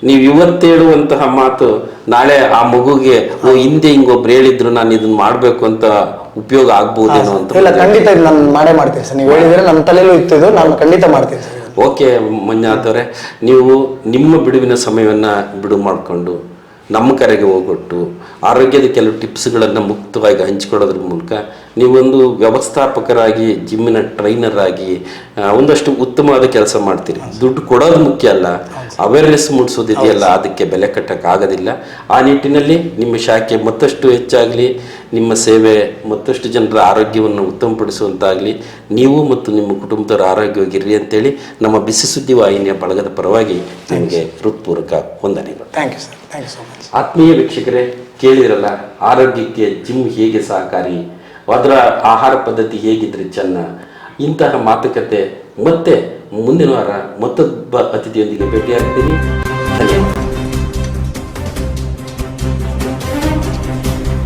ನೀವು ಇವತ್ತು ಹೇಳುವಂತಹ ಮಾತು ನಾಳೆ ಆ ಮಗುಗೆ ಹಿಂದೆ ಹಿಂಗೊಬ್ರು ಹೇಳಿದ್ರು ನಾನು ಇದನ್ನ ಮಾಡ್ಬೇಕು ಅಂತ ಉಪಯೋಗ ಆಗ್ಬಹುದೇನೋ ಅಂತ. ಇಲ್ಲ, ಖಂಡಿತ ನಾನು ಮಾಡೇ ಮಾಡ್ತೀನಿ ಸರ್. ನೀವು ಹೇಳಿದ್ರೆ ನನ್ನ ತಲೆಯಲ್ಲೂ ಇತ್ತು, ನಾನು ಖಂಡಿತ ಮಾಡ್ತೀನಿ ಸರ್. ಓಕೆ ಮಂಜುನಾಥ್ ಅವರೇ, ನೀವು ನಿಮ್ಮ ಬಿಡುವಿನ ಸಮಯವನ್ನ ಬಿಡು ಮಾಡಿಕೊಂಡು ನಮ್ಮ ಕರೆಗೆ ಹೋಗೊಟ್ಟು ಆರೋಗ್ಯದ ಕೆಲವು ಟಿಪ್ಸ್ಗಳನ್ನು ಮುಕ್ತವಾಗಿ ಹಂಚಿಕೊಡೋದ್ರ ಮೂಲಕ ನೀವೊಂದು ವ್ಯವಸ್ಥಾಪಕರಾಗಿ, ಜಿಮ್ಮಿನ ಟ್ರೈನರ್ ಆಗಿ ಒಂದಷ್ಟು ಉತ್ತಮವಾದ ಕೆಲಸ ಮಾಡ್ತೀರಿ. ದುಡ್ಡು ಕೊಡೋದು ಮುಖ್ಯ ಅಲ್ಲ, ಅವೇರ್ನೆಸ್ ಮೂಡಿಸೋದಿದೆಯಲ್ಲ ಅದಕ್ಕೆ ಬೆಲೆ ಕಟ್ಟಕ್ಕಾಗೋದಿಲ್ಲ. ಆ ನಿಟ್ಟಿನಲ್ಲಿ ನಿಮ್ಮ ಶಾಖೆ ಮತ್ತಷ್ಟು ಹೆಚ್ಚಾಗಲಿ, ನಿಮ್ಮ ಸೇವೆ ಮತ್ತಷ್ಟು ಜನರ ಆರೋಗ್ಯವನ್ನು ಉತ್ತಮಪಡಿಸುವಂತಾಗಲಿ, ನೀವು ಮತ್ತು ನಿಮ್ಮ ಕುಟುಂಬದವರ ಆರೋಗ್ಯವಾಗಿರ್ರಿ ಅಂತೇಳಿ ನಮ್ಮ ಬಿಸಿ ಸುದ್ದಿ ವಾಹಿನಿಯ ಬಳಗದ ಪರವಾಗಿ ನಿಮಗೆ ಹೃತ್ಪೂರ್ವಕ ವಂದನೆಗಳು. Thank you sir, thank you so much. ಆತ್ಮೀಯ ವೀಕ್ಷಕರೇ, ಕೇಳಿರಲ್ಲ ಆರೋಗ್ಯಕ್ಕೆ ಜಿಮ್ ಹೇಗೆ ಸಹಕಾರಿ, ಅದರ ಆಹಾರ ಪದ್ಧತಿ ಹೇಗಿದ್ರೆ ಚೆನ್ನ, ಇಂತಹ ಮಾತುಕತೆ ಮತ್ತೆ ಮುಂದಿನ ವಾರ ಮತ್ತೊಬ್ಬ ಅತಿಥಿಯೊಂದಿಗೆ ಭೇಟಿಯಾಗ್ತೀನಿ. ಧನ್ಯವಾದ.